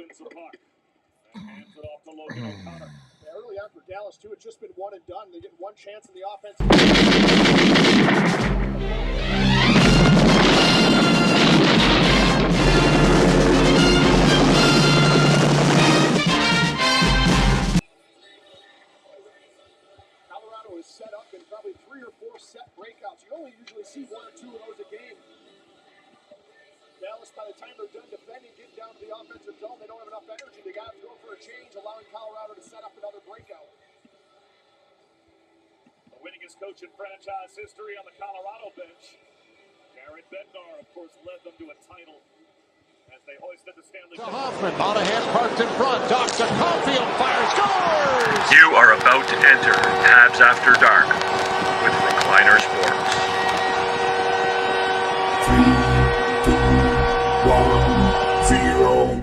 wins the puck. And hands it off to Logan O'Connor. Yeah, early on for Dallas, too, it's just been one and done. They get one chance in the offense. Colorado is set up in probably 3 or 4 set breakouts. You only usually see 1 or 2 of those a game. Dallas, by the time they're done defending, getting down to the offensive zone, they don't have enough energy. They got to go for a change, allowing Colorado to set up another breakout. The winningest coach in franchise history on the Colorado bench. Jared Bednar, of course, led them to a title as they hoisted the Stanley Cup. Hoffman, Monahan parked in front. Docks to Caulfield, fires, scores! You are about to enter Habs After Dark with Recliner Sports. 3, 2, 1, 0.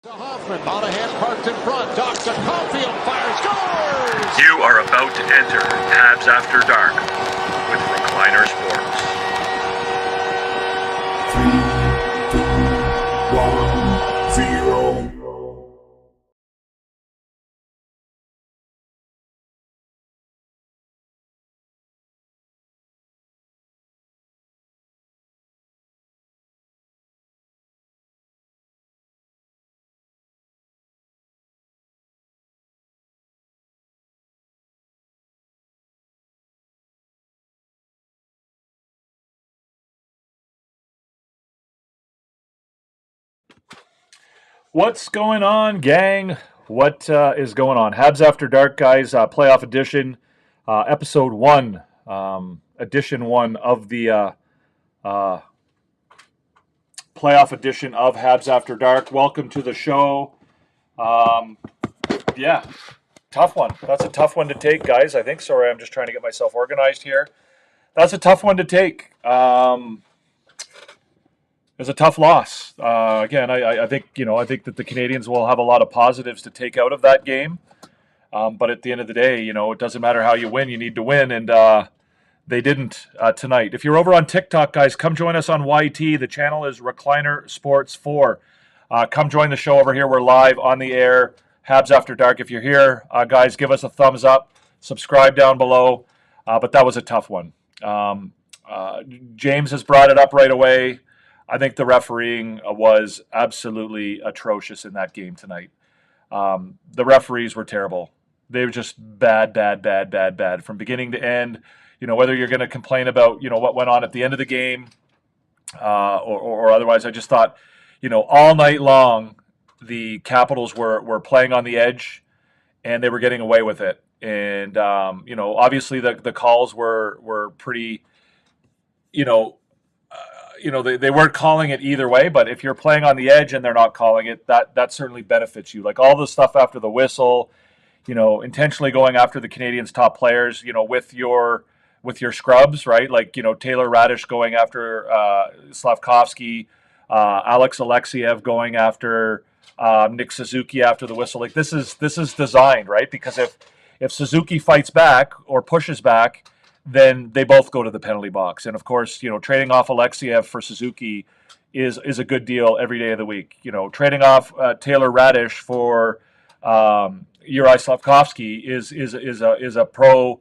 To Hoffman, Monahan parked in front. Docks to Caulfield, fires, scores! You are about to enter Habs After Dark with Recliner Sports. 3, 2, 1, 0. What's going on, gang? What is going on? Habs After Dark, guys, playoff edition, episode 1, edition 1 of the playoff edition of Habs After Dark. Welcome to the show. Yeah, tough one. That's a tough one to take, guys, I think. Sorry, I'm just trying to get myself organized here. That's a tough one to take. It's a tough loss. Again, I think I think that the Canadiens will have a lot of positives to take out of that game. But at the end of the day, it doesn't matter how you win; you need to win, and they didn't tonight. If you're over on TikTok, guys, come join us on YT. The channel is Recliner Sports 4. Come join the show over here. We're live on the air. Habs After Dark. If you're here, guys, give us a thumbs up. Subscribe down below. But that was a tough one. James has brought it up right away. I think the refereeing was absolutely atrocious in that game tonight. The referees were terrible. They were just bad from beginning to end. Whether you're going to complain about, what went on at the end of the game or otherwise, I just thought, all night long, the Capitals were playing on the edge and they were getting away with it. And, obviously the calls were pretty, they weren't calling it either way, but if you're playing on the edge and they're not calling it, that certainly benefits you. Like all the stuff after the whistle, intentionally going after the Canadiens' top players, with your scrubs, right? Like, Taylor Radish going after Slavkovsky, Alex Alexiev going after Nick Suzuki after the whistle. Like this is designed, right? Because if Suzuki fights back or pushes back, then they both go to the penalty box. And of course, trading off Alexiev for Suzuki is a good deal every day of the week. Trading off Taylor Radish for Uri Slavkovsky is a pro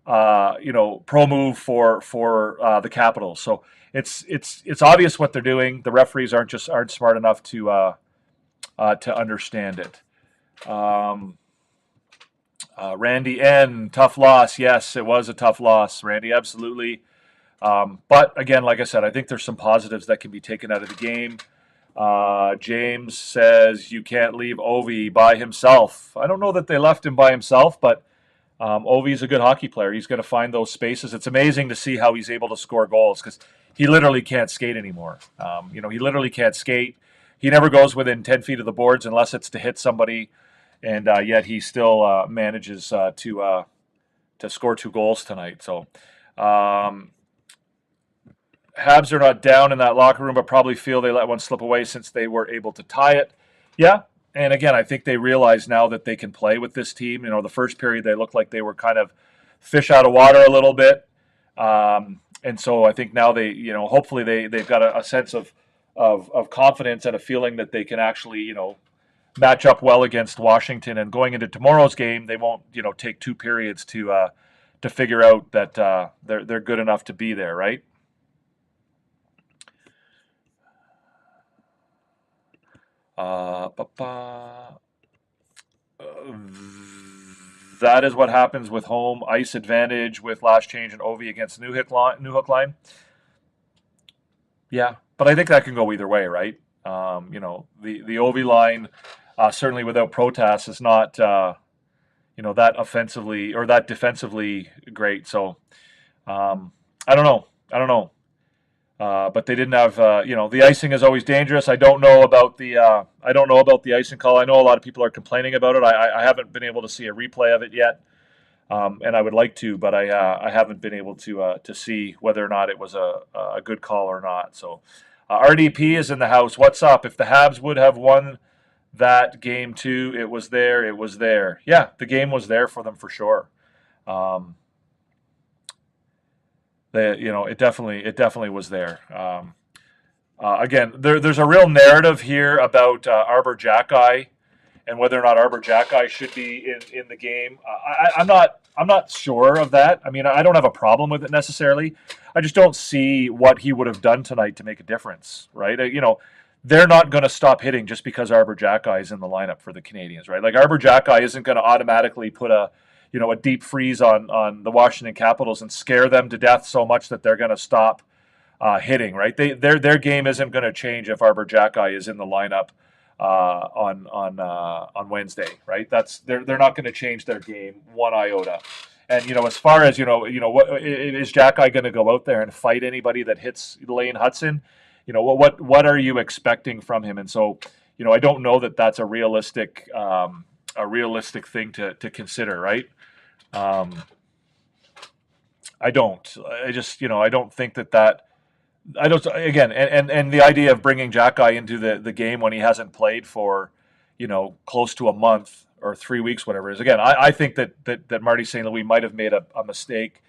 move for the Capitals. So it's obvious what they're doing. The referees aren't smart enough to understand it. Randy N, tough loss. Yes, it was a tough loss, Randy, absolutely. But again, like I said, I think there's some positives that can be taken out of the game. James says you can't leave Ovi by himself. I don't know that they left him by himself, but Ovi's a good hockey player. He's going to find those spaces. It's amazing to see how he's able to score goals because he literally can't skate anymore. He literally can't skate. He never goes within 10 feet of the boards unless it's to hit somebody. And yet he still manages to score 2 goals tonight. So Habs are not down in that locker room, but probably feel they let one slip away since they were able to tie it. Yeah, and again, I think they realize now that they can play with this team. The first period they looked like they were kind of fish out of water a little bit. And so I think now they, hopefully they've got a sense of confidence and a feeling that they can actually, match up well against Washington. And going into tomorrow's game, they won't, take 2 periods to figure out that they're good enough to be there, right? That is what happens with home ice advantage with last change and Ovi against New Hook line. Yeah, but I think that can go either way, right? The Ovi line certainly without Protas is not that offensively or that defensively great. So I don't know. But they didn't have, the icing is always dangerous. I don't know about the icing call. I know a lot of people are complaining about it. I haven't been able to see a replay of it yet, and I would like to, but I haven't been able to see whether or not it was a good call or not. So RDP is in the house. What's up? If the Habs would have won that game too, it was there. It was there. Yeah, the game was there for them for sure. It definitely was there. Again, there's a real narrative here about Arbor Jackeye and whether or not Arbor Jackeye should be in the game. I'm not sure of that. I mean, I don't have a problem with it necessarily. I just don't see what he would have done tonight to make a difference, right? They're not going to stop hitting just because Arbor Jackeye is in the lineup for the Canadiens, right? Like Arbor Jackeye isn't going to automatically put a deep freeze on the Washington Capitals and scare them to death so much that they're going to stop hitting, right? Their game isn't going to change if Arbor Jackeye is in the lineup on Wednesday, right? They're not going to change their game one iota. And as far as what is Jackeye going to go out there and fight anybody that hits Lane Hudson? What are you expecting from him? And so I don't know that that's a realistic thing to consider, right? I don't. I just, I don't think that. I don't. Again, and the idea of bringing Jackeye into the game when he hasn't played for, close to a month or 3 weeks, whatever it is. Again, I think that Marty St. Louis might have made a mistake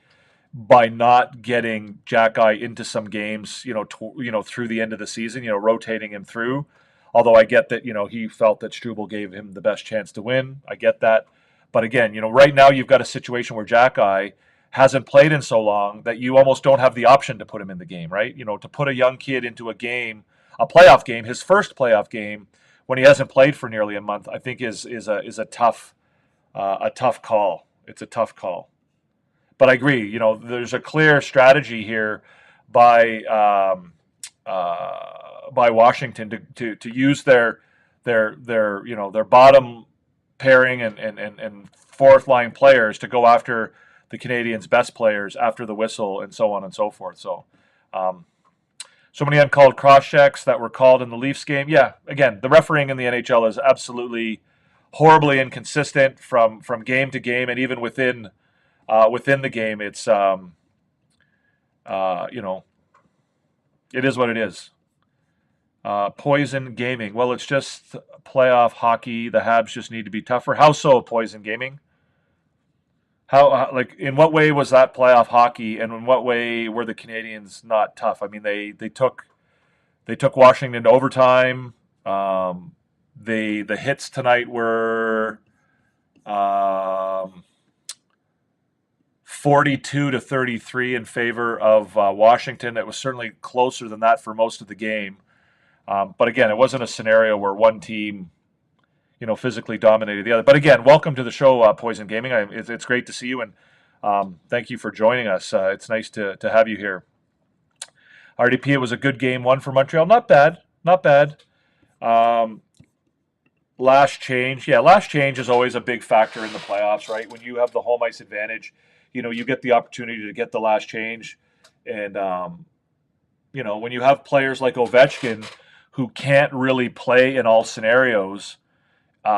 by not getting Jackeye into some games, through the end of the season, rotating him through. Although I get that, he felt that Struble gave him the best chance to win. I get that. But again, right now you've got a situation where Jackeye hasn't played in so long that you almost don't have the option to put him in the game, right? To put a young kid into a playoff game, his first playoff game, when he hasn't played for nearly a month, I think is a tough call. It's a tough call. But I agree, there's a clear strategy here by Washington to use their bottom pairing and fourth line players to go after the Canadiens' best players after the whistle and so on and so forth. So, so many uncalled cross checks that were called in the Leafs game. Yeah, again, the refereeing in the NHL is absolutely horribly inconsistent from game to game, and even within the game, it's it is what it is. Poison Gaming. Well, it's just playoff hockey. The Habs just need to be tougher. How so, Poison Gaming? How in what way was that playoff hockey, and in what way were the Canadiens not tough? I mean, they took Washington to overtime. The hits tonight were 42-33 in favor of Washington. It was certainly closer than that for most of the game. But again, it wasn't a scenario where one team, physically dominated the other. But again, welcome to the show, Poison Gaming. It's great to see you, and thank you for joining us. It's nice to have you here. RDP, it was a good game one for Montreal. Not bad. Last change. Yeah, last change is always a big factor in the playoffs, right? When you have the home ice advantage, you get the opportunity to get the last change. And, when you have players like Ovechkin who can't really play in all scenarios,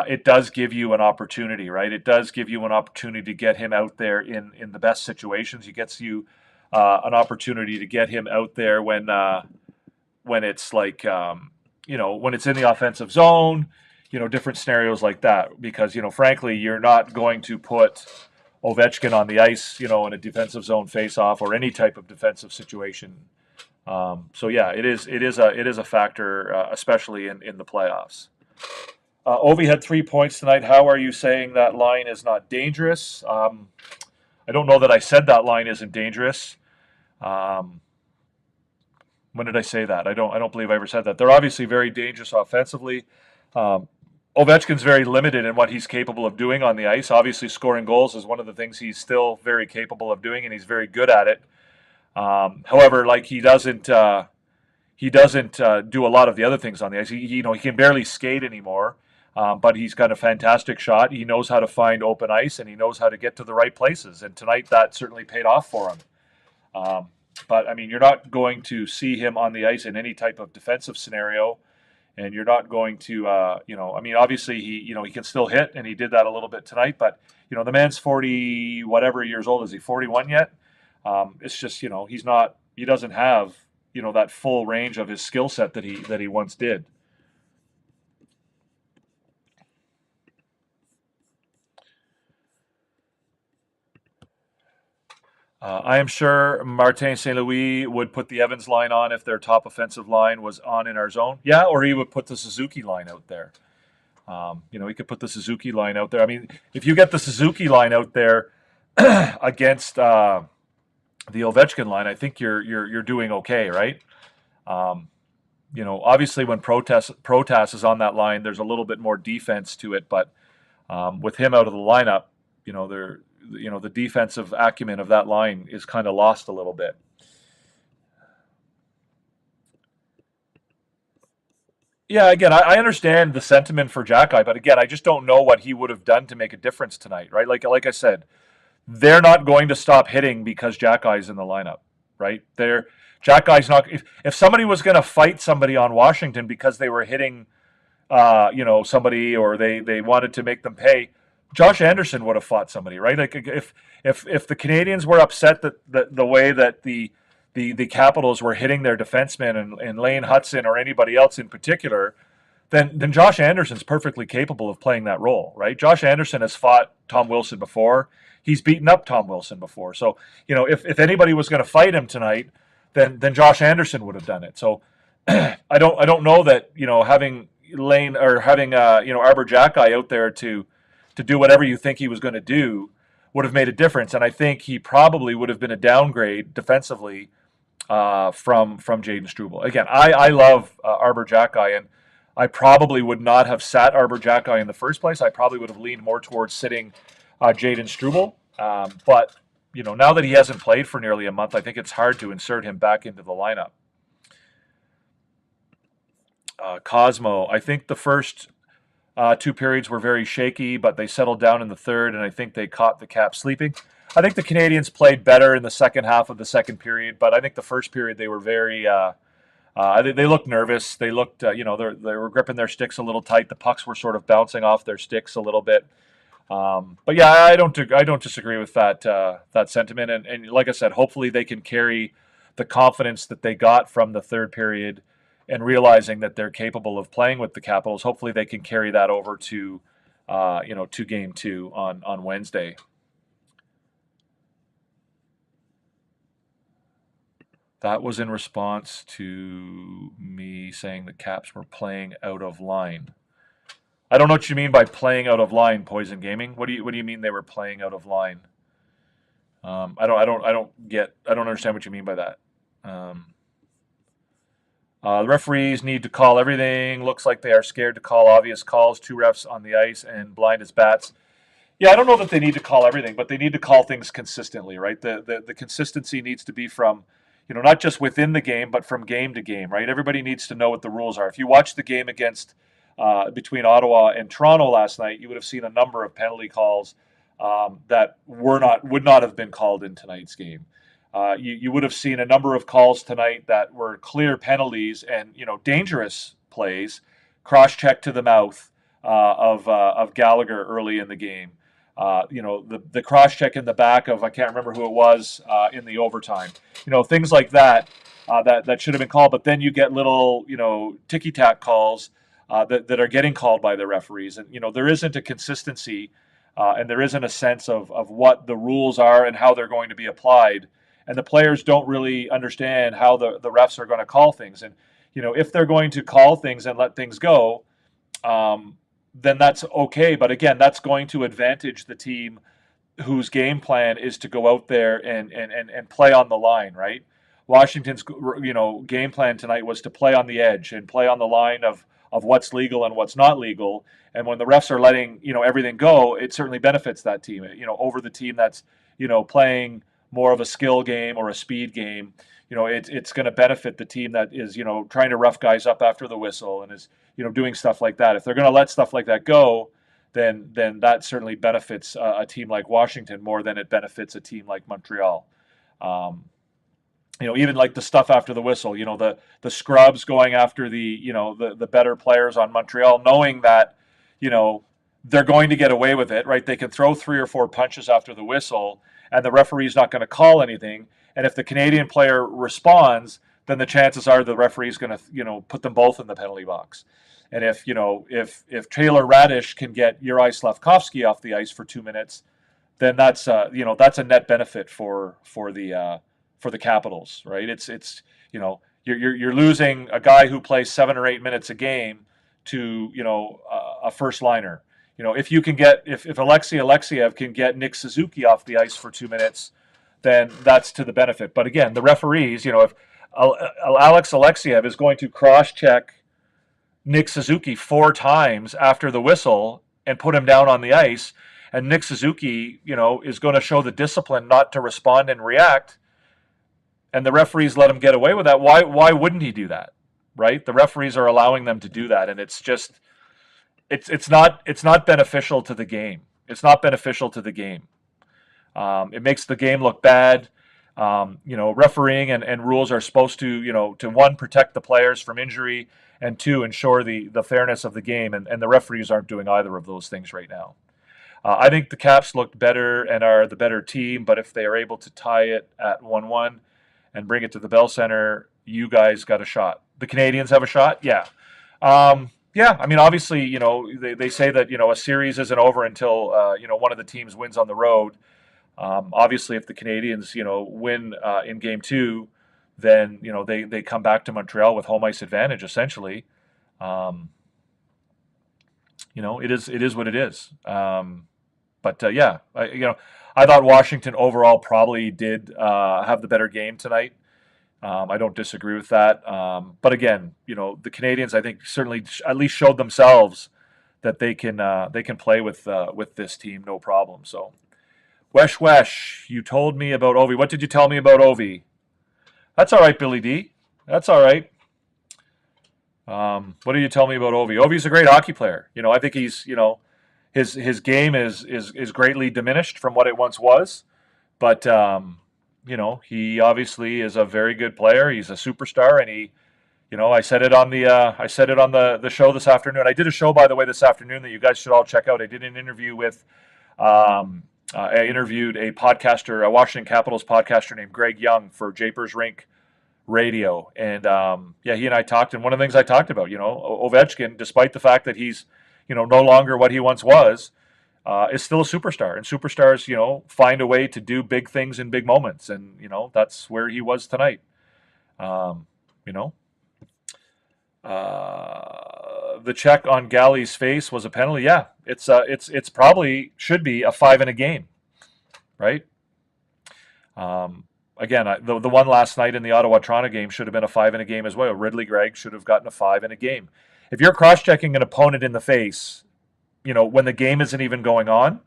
it does give you an opportunity, right? It does give you an opportunity to get him out there in the best situations. It gets you an opportunity to get him out there when it's like, when it's in the offensive zone, different scenarios like that. Because, frankly, you're not going to put Ovechkin on the ice, in a defensive zone faceoff or any type of defensive situation. So yeah, it is a factor, especially in the playoffs. Ovi had 3 points tonight. How are you saying that line is not dangerous? I don't know that I said that line isn't dangerous. When did I say that? I don't believe I ever said that. They're obviously very dangerous offensively. Ovechkin's very limited in what he's capable of doing on the ice. Obviously, scoring goals is one of the things he's still very capable of doing, and he's very good at it. However, like he doesn't do a lot of the other things on the ice. He can barely skate anymore, but he's got a fantastic shot. He knows how to find open ice, and he knows how to get to the right places. And tonight, that certainly paid off for him. But I mean, you're not going to see him on the ice in any type of defensive scenario. And you're not going to, obviously he can still hit, and he did that a little bit tonight. But the man's 40 whatever years old. Is he 41 yet? It's just he doesn't have that full range of his skill set that he once did. I am sure Martin St. Louis would put the Evans line on if their top offensive line was on in our zone. Yeah, or he would put the Suzuki line out there. He could put the Suzuki line out there. I mean, if you get the Suzuki line out there against the Ovechkin line, I think you're doing okay, right? Obviously when Protas is on that line, there's a little bit more defense to it, but with him out of the lineup, the defensive acumen of that line is kind of lost a little bit. Yeah, again, I understand the sentiment for Jack-Eye, but again, I just don't know what he would have done to make a difference tonight, right? Like I said, they're not going to stop hitting because Jack-Eye's in the lineup, right? Jack-Eye's not. If somebody was going to fight somebody on Washington because they were hitting, somebody, or they wanted to make them pay, Josh Anderson would have fought somebody, right? Like if the Canadiens were upset that the way that the Capitals were hitting their defensemen and Lane Hudson or anybody else in particular, then Josh Anderson's perfectly capable of playing that role, right? Josh Anderson has fought Tom Wilson before. He's beaten up Tom Wilson before. So, if anybody was going to fight him tonight, then Josh Anderson would have done it. So I don't know that, having Lane or having Arbor Jack-Eye out there to do whatever you think he was going to do would have made a difference. And I think he probably would have been a downgrade defensively from Jayden Struble. Again, I love Arbor Jack-Eye, and I probably would not have sat Arbor Jack-Eye in the first place. I probably would have leaned more towards sitting Jayden Struble. But, now that he hasn't played for nearly a month, I think it's hard to insert him back into the lineup. Cosmo, I think the first 2 periods were very shaky, but they settled down in the third, and I think they caught the Caps sleeping. I think the Canadiens played better in the second half of the second period, but I think the first period they were very they looked nervous. They looked, they were gripping their sticks a little tight. The pucks were sort of bouncing off their sticks a little bit. But yeah, I don't disagree with that sentiment. And like I said, hopefully they can carry the confidence that they got from the third period, and realizing that they're capable of playing with the Capitals. Hopefully they can carry that over to game 2 on Wednesday. That was in response to me saying the Caps were playing out of line. I don't know what you mean by playing out of line, Poison Gaming. What do you mean they were playing out of line? I don't understand what you mean by that. The referees need to call everything. Looks like they are scared to call obvious calls. 2 refs on the ice and blind as bats. Yeah, I don't know that they need to call everything, but they need to call things consistently, right? The consistency needs to be from, not just within the game, but from game to game, right? Everybody needs to know what the rules are. If you watch the game against between Ottawa and Toronto last night, you would have seen a number of penalty calls that would not have been called in tonight's game. You would have seen a number of calls tonight that were clear penalties and dangerous plays, cross-check to the mouth of Gallagher early in the game. The cross-check in the back of, I can't remember who it was, in the overtime. Things like that that should have been called, but then you get little ticky-tack calls that are getting called by the referees, and there isn't a consistency and there isn't a sense of what the rules are and how they're going to be applied. And the players don't really understand how the refs are going to call things. And, if they're going to call things and let things go, then that's okay. But again, that's going to advantage the team whose game plan is to go out there and play on the line, right? Washington's, game plan tonight was to play on the edge and play on the line of what's legal and what's not legal. And when the refs are letting, everything go, it certainly benefits that team, over the team that's, playing more of a skill game or a speed game. It's going to benefit the team that is, trying to rough guys up after the whistle and is, doing stuff like that. If they're going to let stuff like that go, then that certainly benefits a team like Washington more than it benefits a team like Montreal. Even like the stuff after the whistle, the scrubs going after the better players on Montreal, knowing that, they're going to get away with it, right? They can throw 3 or 4 punches after the whistle and the referee's not going to call anything. And if the Canadian player responds, then the chances are the referee's going to, put them both in the penalty box. And if Taylor Radish can get Juraj Slafkovsky off the ice for 2 minutes, then that's a net benefit for the Capitals, right? It's you're losing a guy who plays 7 or 8 minutes a game to a first liner. If Alexei Alexeyev can get Nick Suzuki off the ice for 2 minutes, then that's to the benefit. But again, the referees, if Alex Alexeyev is going to cross-check Nick Suzuki 4 times after the whistle and put him down on the ice, and Nick Suzuki, is going to show the discipline not to respond and react, and the referees let him get away with that, why wouldn't he do that, right? The referees are allowing them to do that, and it's just it's not beneficial to the game. It's not beneficial to the game. It makes the game look bad. Refereeing and rules are supposed to, to 1, protect the players from injury, and 2, ensure the fairness of the game. And the referees aren't doing either of those things right now. I think the Caps looked better and are the better team, but if they are able to tie it at 1-1 and bring it to the Bell Center, you guys got a shot. The Canadiens have a shot? Yeah. Yeah, I mean, obviously, they say that, a series isn't over until, one of the teams wins on the road. Obviously, if the Canadiens, win in Game 2, then, they come back to Montreal with home ice advantage, essentially. It is what it is. Yeah, I thought Washington overall probably did have the better game tonight. I don't disagree with that. But again, the Canadiens, I think, certainly at least showed themselves that they can play with this team, no problem. So, Wesh, you told me about Ovi. What did you tell me about Ovi? That's all right, Billy D. That's all right. What did you tell me about Ovi? Ovi's a great hockey player. I think he's, his game is greatly diminished from what it once was, but he obviously is a very good player. He's a superstar, and he, I said it on the show this afternoon. I did a show, by the way, this afternoon that you guys should all check out. I did an interview with, I interviewed a podcaster, a Washington Capitals podcaster named Greg Young for Japers Rink Radio, and he and I talked. And one of the things I talked about, Ovechkin, despite the fact that he's, no longer what he once was, is still a superstar, and superstars, find a way to do big things in big moments, and that's where he was tonight. The check on Galley's face was a penalty. Yeah, it's probably should be a 5 in a game, right? Again, the one last night in the Ottawa-Toronto game should have been a 5 in a game as well. Ridley Gregg should have gotten a 5 in a game. If you're cross-checking an opponent in the face, when the game isn't even going on,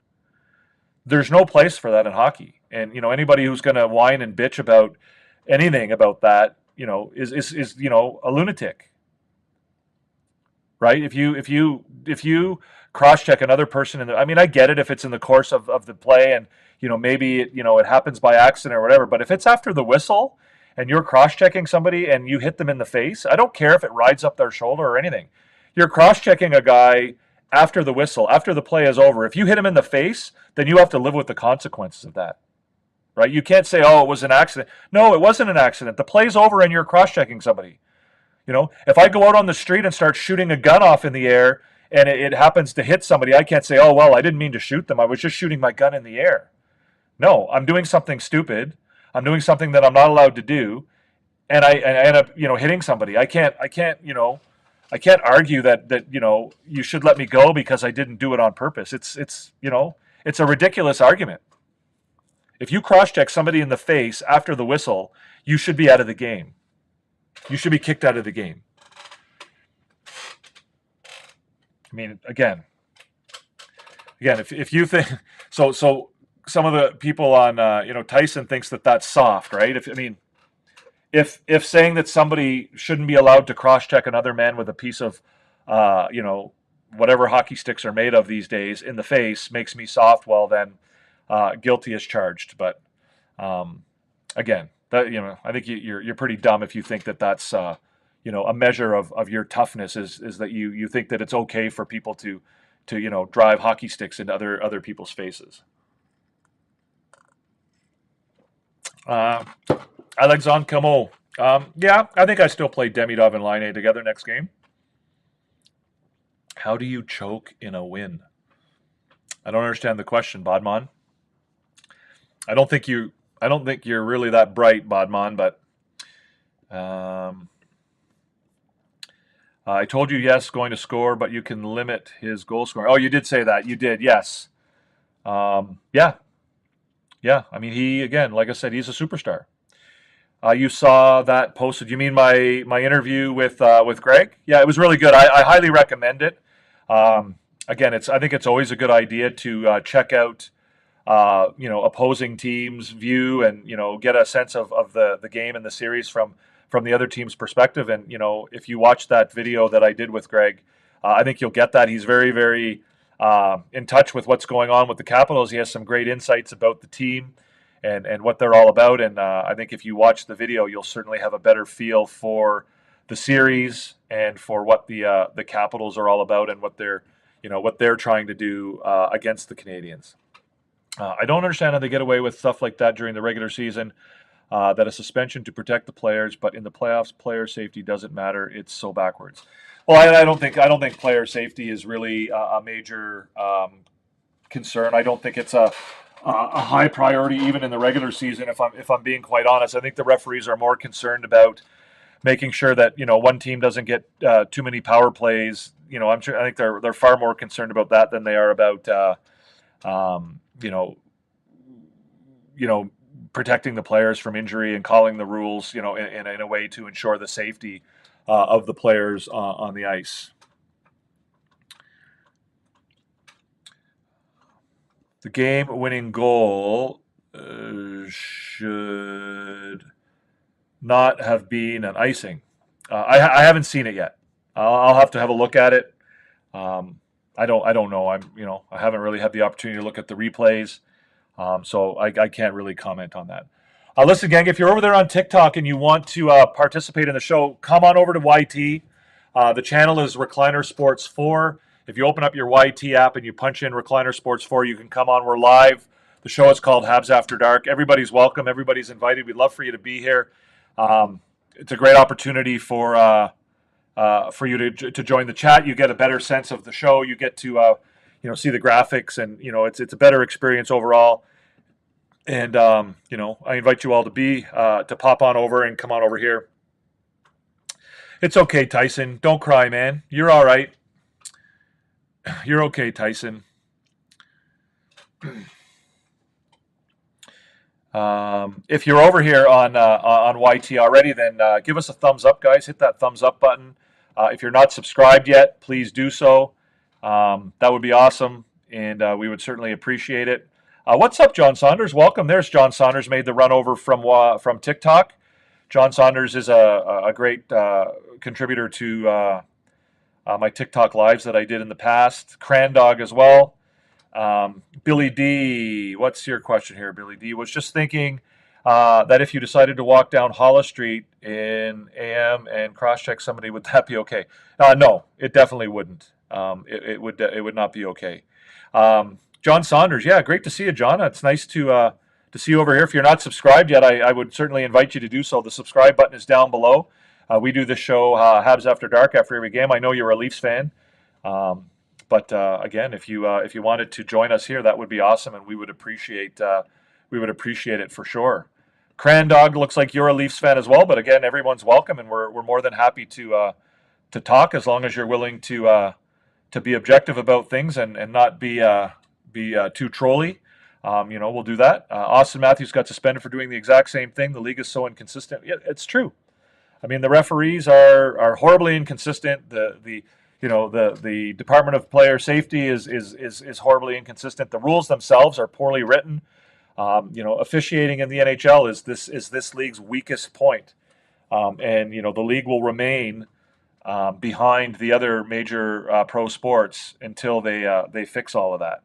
there's no place for that in hockey. And, anybody who's going to whine and bitch about anything about that, is a lunatic, right? If you cross-check another person I get it if it's in the course of the play and, maybe, it happens by accident or whatever, but if it's after the whistle and you're cross-checking somebody and you hit them in the face, I don't care if it rides up their shoulder or anything. You're cross-checking a guy after the whistle, after the play is over. If you hit him in the face, then you have to live with the consequences of that, right? You can't say, oh, it was an accident. No, it wasn't an accident. The play's over and you're cross-checking somebody. If I go out on the street and start shooting a gun off in the air and it happens to hit somebody, I can't say, oh, well, I didn't mean to shoot them. I was just shooting my gun in the air. No, I'm doing something stupid. I'm doing something that I'm not allowed to do. And I end up, hitting somebody. I can't argue that you should let me go because I didn't do it on purpose. It's a ridiculous argument. If you cross-check somebody in the face after the whistle, you should be out of the game. You should be kicked out of the game. I mean, again, if you think so, some of the people on Tyson thinks that that's soft, right? If saying that somebody shouldn't be allowed to cross-check another man with a piece of whatever hockey sticks are made of these days in the face makes me soft, well then guilty as charged. But again, that I think you're pretty dumb if you think that that's a measure of your toughness is that you think that it's okay for people to drive hockey sticks into other people's faces. Alexandre Camo. Yeah, I think I still play Demidov and Line together next game. How do you choke in a win? I don't understand the question, Bodman. I don't think you're really that bright, Bodman, but I told you yes, going to score, but you can limit his goal scoring. Oh, you did say that. You did, yes. Yeah. I mean, he, again, like I said, he's a superstar. You saw that posted. You mean my interview with Greg? Yeah, it was really good. I highly recommend it. Again, I think it's always a good idea to check out opposing teams' view and get a sense of the game and the series from the other team's perspective. And if you watch that video that I did with Greg, I think you'll get that. He's very, very in touch with what's going on with the Capitals. He has some great insights about the team and what they're all about. And I think if you watch the video, you'll certainly have a better feel for the series and for what the Capitals are all about and what they're trying to do against the Canadiens. I don't understand how they get away with stuff like that during the regular season. That a suspension to protect the players, but in the playoffs, player safety doesn't matter. It's so backwards. Well, I don't think player safety is really a major concern. I don't think it's a high priority even in the regular season. If I'm being quite honest, I think the referees are more concerned about making sure that one team doesn't get too many power plays. I think they're far more concerned about that than they are about protecting the players from injury and calling the rules, in a way to ensure the safety of the players on the ice. The game-winning goal should not have been an icing. I haven't seen it yet. I'll have to have a look at it. I don't know. I haven't really had the opportunity to look at the replays. So I can't really comment on that. Listen, gang, if you're over there on TikTok and you want to participate in the show, come on over to YT. The channel is Recliner Sports 4. If you open up your YT app and you punch in Recliner Sports 4, you can come on. We're live. The show is called Habs After Dark. Everybody's welcome. Everybody's invited. We'd love for you to be here. It's a great opportunity for you to join the chat. You get a better sense of the show. You get to see the graphics, and it's a better experience overall. And I invite you all to pop on over and come on over here. It's okay, Tyson. Don't cry, man. You're all right. You're okay, Tyson. If you're over here on YT already, then give us a thumbs up, guys. Hit that thumbs up button. If you're not subscribed yet, please do so. That would be awesome, and we would certainly appreciate it. What's up, John Saunders? Welcome. There's John Saunders, made the run over from TikTok. John Saunders is a great contributor to my TikTok lives that I did in the past. Crandog as well. Billy D, what's your question here, Billy D? Was just thinking that if you decided to walk down Hollis Street in AM and cross-check somebody, would that be okay? No, it definitely wouldn't. It would not be okay. John Saunders, yeah, great to see you, John. It's nice to see you over here. If you're not subscribed yet, I would certainly invite you to do so. The subscribe button is down below. We do this show, Habs After Dark, after every game. I know you're a Leafs fan. But again, if you wanted to join us here, that would be awesome, and we would appreciate it for sure. Cran Dog, looks like you're a Leafs fan as well, but again, everyone's welcome, and we're more than happy to talk as long as you're willing to be objective about things and not be too trolly. We'll do that. Austin Matthews got suspended for doing the exact same thing. The league is so inconsistent. Yeah, it's true. I mean, the referees are horribly inconsistent. The Department of Player Safety is horribly inconsistent. The rules themselves are poorly written. Officiating in the NHL is this league's weakest point, and the league will remain behind the other major pro sports until they fix all of that.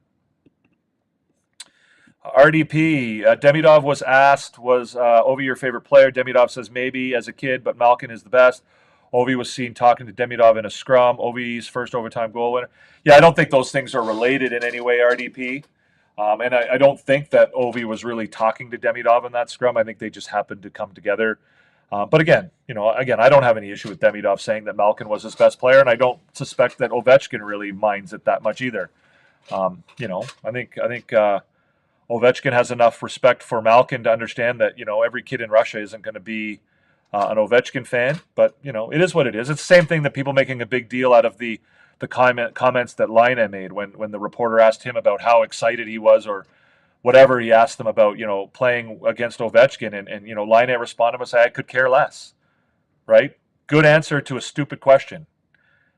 RDP, Demidov was asked, was Ovi your favorite player? Demidov says maybe as a kid, but Malkin is the best. Ovi was seen talking to Demidov in a scrum. Ovi's first overtime goal winner. Yeah, I don't think those things are related in any way, RDP. And I don't think that Ovi was really talking to Demidov in that scrum. I think they just happened to come together. But again, I don't have any issue with Demidov saying that Malkin was his best player, and I don't suspect that Ovechkin really minds it that much either. I think Ovechkin has enough respect for Malkin to understand that, every kid in Russia isn't going to be an Ovechkin fan, but, it is what it is. It's the same thing that people making a big deal out of the comments that Laine made when the reporter asked him about how excited he was or whatever he asked them about, playing against Ovechkin. And Laine responded and said, I could care less, right? Good answer to a stupid question.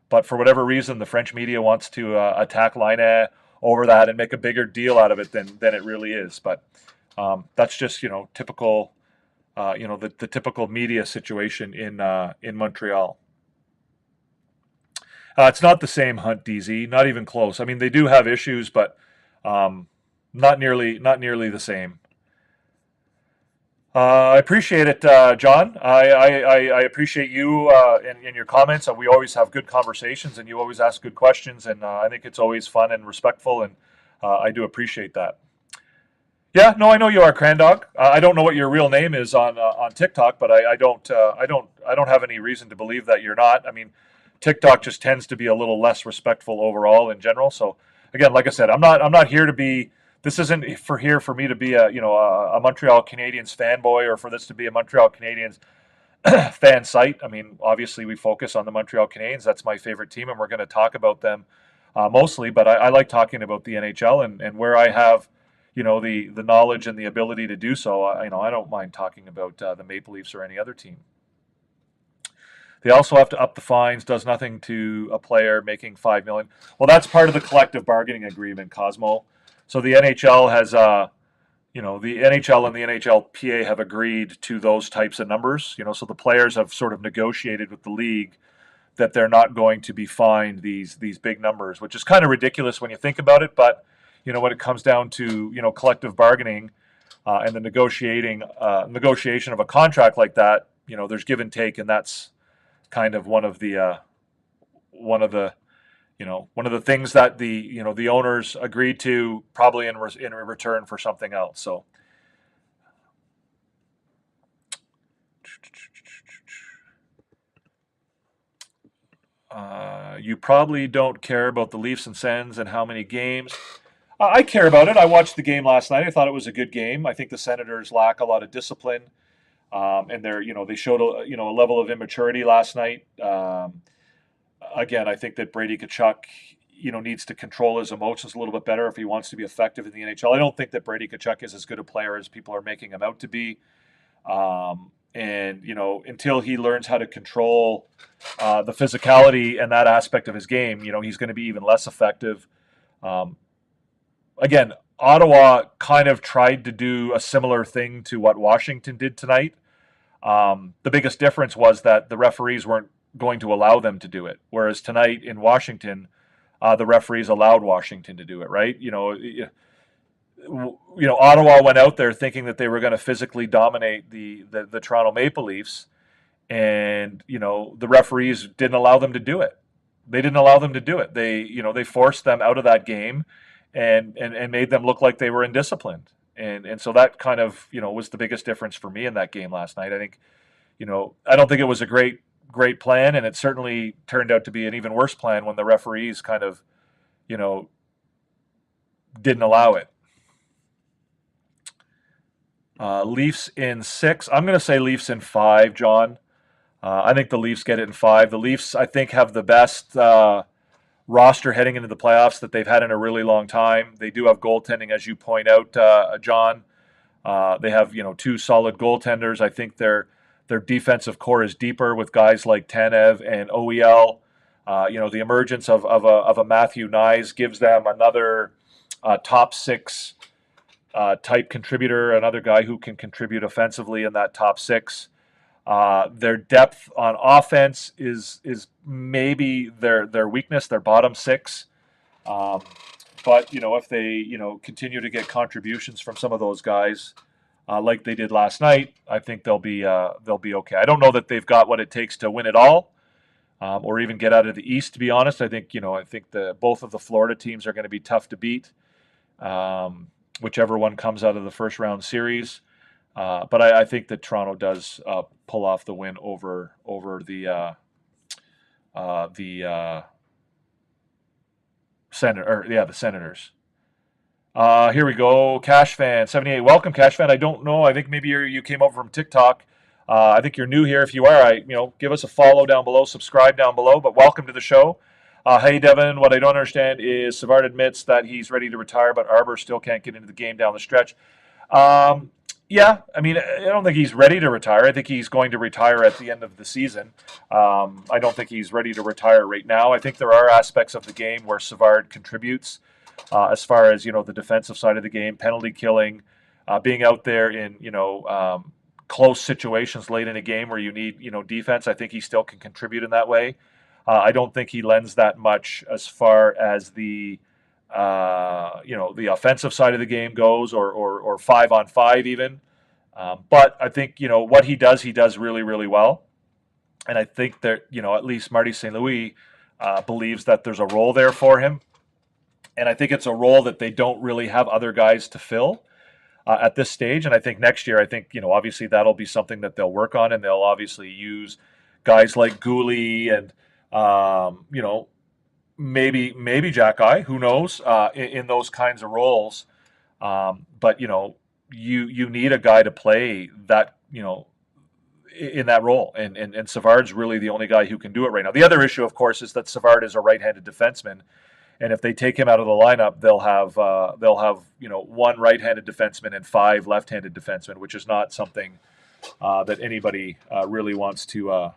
But for whatever reason, the French media wants to attack Laine over that and make a bigger deal out of it than it really is. But that's just typical, the typical media situation in Montreal. It's not the same, Hunt DZ, not even close. I mean, they do have issues, but not nearly the same. I appreciate it, John. I appreciate you in your comments. We always have good conversations, and you always ask good questions, and I think it's always fun and respectful, and I do appreciate that. Yeah, no, I know you are, Crandog. I don't know what your real name is on TikTok, but I don't have any reason to believe that you're not. I mean, TikTok just tends to be a little less respectful overall in general. So again, like I said, I'm not here to be. This isn't for me to be a Montreal Canadiens fanboy or for this to be a Montreal Canadiens fan site. I mean, obviously we focus on the Montreal Canadiens. That's my favorite team, and we're going to talk about them mostly. But I like talking about the NHL and where I have the knowledge and the ability to do so. I don't mind talking about the Maple Leafs or any other team. They also have to up the fines. Does nothing to a player making $5 million. Well, that's part of the collective bargaining agreement, Cosmo. So the NHL has, the NHL and the NHLPA have agreed to those types of numbers. So the players have sort of negotiated with the league that they're not going to be fined these big numbers, which is kind of ridiculous when you think about it. But when it comes down to collective bargaining and the negotiation of a contract like that, there's give and take, and that's kind of one of the things that the owners agreed to, probably in return for something else. So you probably don't care about the Leafs and Sens and how many games. I care about it. I watched the game last night. I thought it was a good game. I think the Senators lack a lot of discipline, and they showed a level of immaturity last night. Again, I think that Brady Tkachuk, needs to control his emotions a little bit better if he wants to be effective in the NHL. I don't think that Brady Tkachuk is as good a player as people are making him out to be. And until he learns how to control the physicality and that aspect of his game, he's going to be even less effective. Again, Ottawa kind of tried to do a similar thing to what Washington did tonight. The biggest difference was that the referees weren't going to allow them to do it, whereas tonight in Washington, the referees allowed Washington to do it. Right? Ottawa went out there thinking that they were going to physically dominate the Toronto Maple Leafs, and the referees didn't allow them to do it. They didn't allow them to do it. They forced them out of that game, and made them look like they were indisciplined. And so that kind of was the biggest difference for me in that game last night. I think I don't think it was a great plan, and it certainly turned out to be an even worse plan when the referees kind of didn't allow it. Leafs in 6. I'm going to say Leafs in 5, John. I think the Leafs get it in 5. The Leafs, I think, have the best roster heading into the playoffs that they've had in a really long time. They do have goaltending, as you point out, John. They have, 2 solid goaltenders. I think their defensive core is deeper with guys like Tanev and OEL. The emergence of a Matthew Nyes gives them another top 6 type contributor, another guy who can contribute offensively in that top 6. Their depth on offense is maybe their weakness, their bottom 6. But if they continue to get contributions from some of those guys, like they did last night, I think they'll be okay. I don't know that they've got what it takes to win it all, or even get out of the East. To be honest, I think both of the Florida teams are going to be tough to beat, whichever one comes out of the first round series. But I think that Toronto does pull off the win over the Senators. Here we go. Cash Fan 78. Welcome, Cash Fan. I don't know. I think maybe you came over from TikTok. I think you're new here. If you are, give us a follow down below, subscribe down below. But welcome to the show. Hey, Devin. What I don't understand is Savard admits that he's ready to retire, but Arbor still can't get into the game down the stretch. Yeah, I don't think he's ready to retire. I think he's going to retire at the end of the season. I don't think he's ready to retire right now. I think there are aspects of the game where Savard contributes, as far as, the defensive side of the game, penalty killing, being out there in, close situations late in a game where you need, defense. I think he still can contribute in that way. I don't think he lends that much as far as the the offensive side of the game goes, or 5-on-5 even. But I think, what he does really, really well. And I think that, at least Marty St. Louis believes that there's a role there for him. And I think it's a role that they don't really have other guys to fill at this stage. And I think next year, obviously that'll be something that they'll work on, and they'll obviously use guys like Gooley and, maybe Jack Eye, who knows, in those kinds of roles. But, you need a guy to play that, in that role. And Savard's really the only guy who can do it right now. The other issue, of course, is that Savard is a right-handed defenseman. And if they take him out of the lineup, they'll have one right-handed defenseman and 5 left-handed defensemen, which is not something that anybody really wants to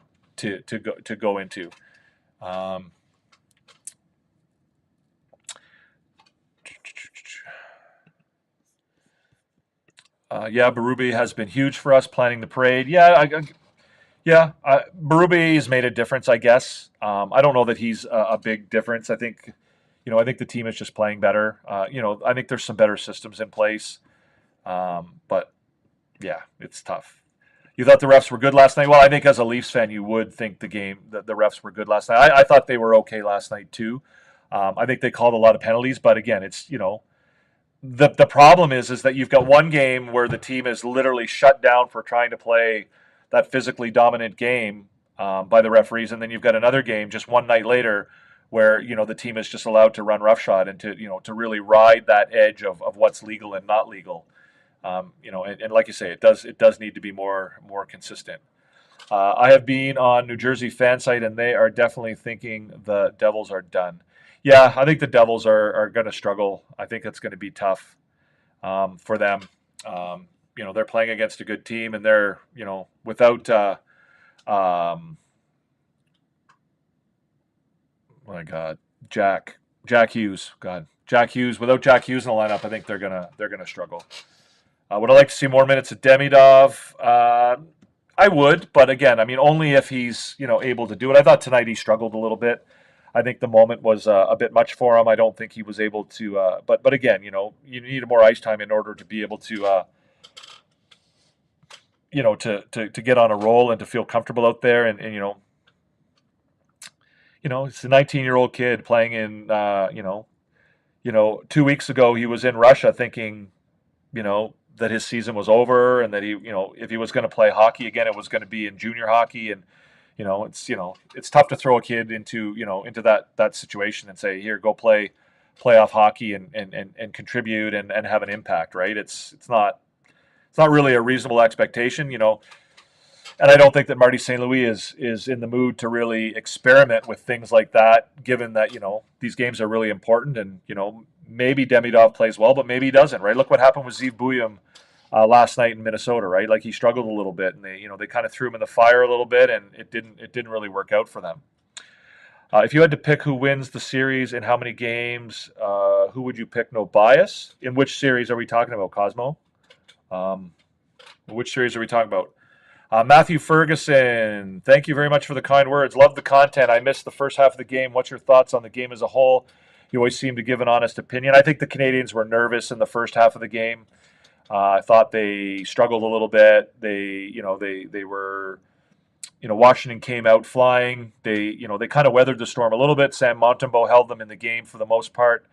go into. Berube has been huge for us planning the parade. Berube's made a difference, I guess. I don't know that he's a big difference. I think the team is just playing better. I think there's some better systems in place. But yeah, it's tough. You thought the refs were good last night? Well, I think as a Leafs fan, you would think the refs were good last night. I thought they were okay last night too. I think they called a lot of penalties, but again, it's, the problem is that you've got one game where the team is literally shut down for trying to play that physically dominant game by the referees, and then you've got another game just one night later where the team is just allowed to run roughshod and to really ride that edge of what's legal and not legal. And like you say, it does need to be more consistent. I have been on New Jersey fan site, and they are definitely thinking the Devils are done. Yeah, I think the Devils are going to struggle. I think it's going to be tough for them. They're playing against a good team, and they're, without my God, Jack Hughes. God, Jack Hughes. Without Jack Hughes in the lineup, I think they're gonna struggle. Would I like to see more minutes of Demidov? I would, but again, only if he's able to do it. I thought tonight he struggled a little bit. I think the moment was a bit much for him. I don't think he was able to. But again, you need more ice time in order to be able to. To get on a roll and to feel comfortable out there, and it's a 19-year-old kid playing in. 2 weeks ago he was in Russia thinking, that his season was over, and that he, if he was going to play hockey again, it was going to be in junior hockey. And it's tough to throw a kid into that situation and say, here, go play playoff hockey and contribute and have an impact, right? It's not really a reasonable expectation, And I don't think that Marty St. Louis is in the mood to really experiment with things like that, given that, these games are really important and, maybe Demidov plays well, but maybe he doesn't, right? Look what happened with Zeev Bouillon last night in Minnesota, right? Like he struggled a little bit and they kind of threw him in the fire a little bit and it didn't really work out for them. If you had to pick who wins the series and how many games, who would you pick? No bias. In which series are we talking about, Cosmo? Which series are we talking about? Matthew Ferguson, thank you very much for the kind words. Love the content. I missed the first half of the game. What's your thoughts on the game as a whole? You always seem to give an honest opinion. I think the Canadiens were nervous in the first half of the game. I thought they struggled a little bit. They were, Washington came out flying. They kind of weathered the storm a little bit. Sam Montembeault held them in the game for the most part.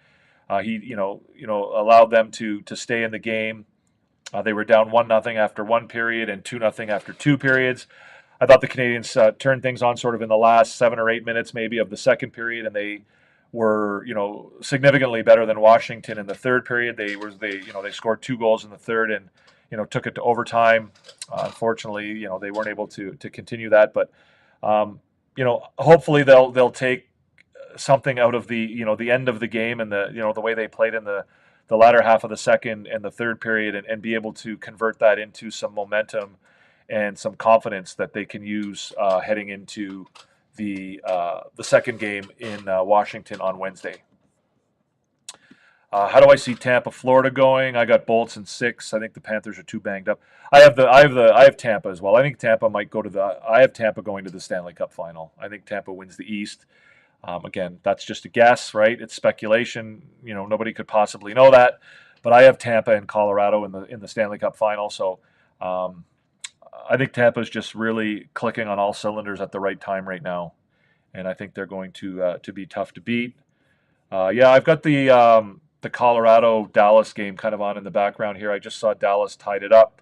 He allowed them to stay in the game. They were down 1-0 after one period and 2-0 after two periods. I thought the Canadiens turned things on sort of in the last 7 or 8 minutes maybe of the second period, and they were significantly better than Washington in the third period. They scored 2 goals in the third and took it to overtime. Unfortunately, they weren't able to continue that, but hopefully they'll take something out of the end of the game and the way they played in the latter half of the second and the third period and be able to convert that into some momentum and some confidence that they can use heading into the second game in Washington on Wednesday. How do I see Tampa, Florida going? I got Bolts in 6. I think the Panthers are too banged up. I have Tampa as well. I think Tampa might go to I have Tampa going to the Stanley Cup final. I think Tampa wins the East. Again, that's just a guess, right? It's speculation. Nobody could possibly know that. But I have Tampa and Colorado in the Stanley Cup final. So I think Tampa is just really clicking on all cylinders at the right time right now, and I think they're going to be tough to beat. I've got the Colorado Dallas game kind of on in the background here. I just saw Dallas tied it up,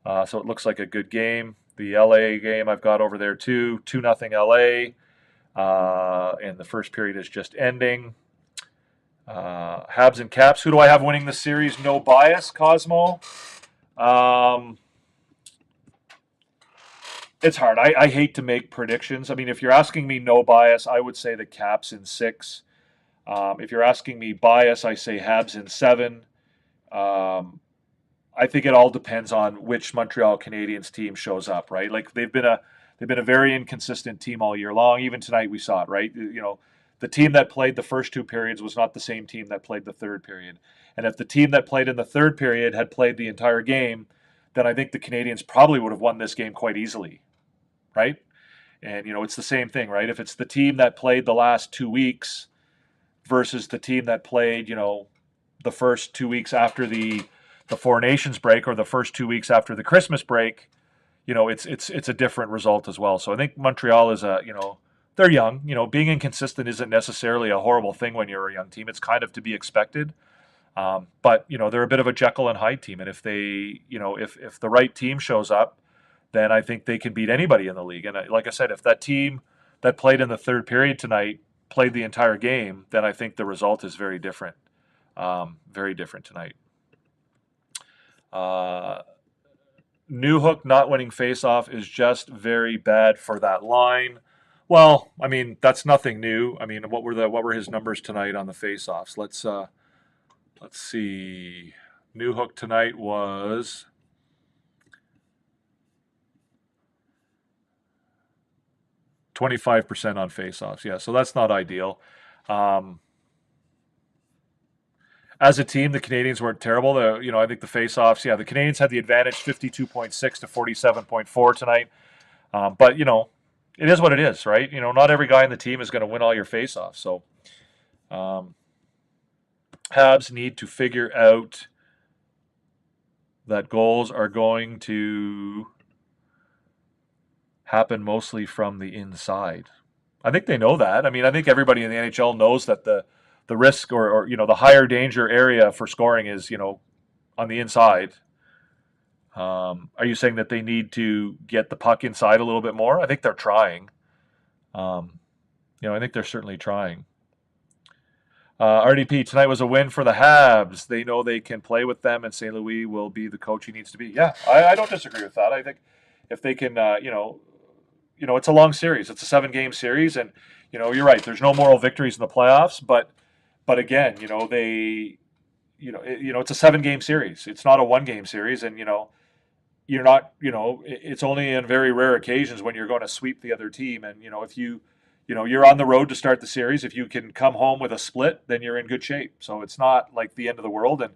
so it looks like a good game. The LA game I've got over there too, 2-0 LA. And the first period is just ending. Habs and Caps. Who do I have winning the series? No bias, Cosmo. It's hard. I hate to make predictions. I mean, if you're asking me no bias, I would say the Caps in 6. If you're asking me bias, I say Habs in 7. I think it all depends on which Montreal Canadiens team shows up, right? Like they've been a very inconsistent team all year long. Even tonight we saw it, right? The team that played the first 2 periods was not the same team that played the third period. And if the team that played in the third period had played the entire game, then I think the Canadiens probably would have won this game quite easily, right? And, it's the same thing, right? If it's the team that played the last 2 weeks versus the team that played, the first 2 weeks after the Four Nations break or the first 2 weeks after the Christmas break, it's a different result as well. So I think Montreal is they're young. Being inconsistent isn't necessarily a horrible thing when you're a young team. It's kind of to be expected. But they're a bit of a Jekyll and Hyde team, and if they, if the right team shows up, then I think they can beat anybody in the league. And like I said, if that team that played in the third period tonight played the entire game, then I think the result is very different. Very different tonight. Newhook not winning faceoff is just very bad for that line. Well, I mean, that's nothing new. I mean, what were his numbers tonight on the faceoffs? Let's see. Newhook tonight was 25% on faceoffs. Yeah, so that's not ideal. As a team, the Canadiens weren't terrible. I think the faceoffs, the Canadiens had the advantage 52.6 to 47.4 tonight. But, it is what it is, right? Not every guy in the team is going to win all your faceoffs. So Habs need to figure out that goals are going to happen mostly from the inside. I think they know that. I mean, I think everybody in the NHL knows that the risk or the higher danger area for scoring is, on the inside. Are you saying that they need to get the puck inside a little bit more? I think they're trying. I think they're certainly trying. RDP, tonight was a win for the Habs. They know they can play with them, and St. Louis will be the coach he needs to be. Yeah, I don't disagree with that. I think if they can, it's a long series. It's a 7-game series, and you're right. There's no moral victories in the playoffs, but again, it's a 7-game series. It's not a 1-game series, and you're not, it's only in very rare occasions when you're going to sweep the other team, and if you're on the road to start the series. If you can come home with a split, then you're in good shape. So it's not like the end of the world. And,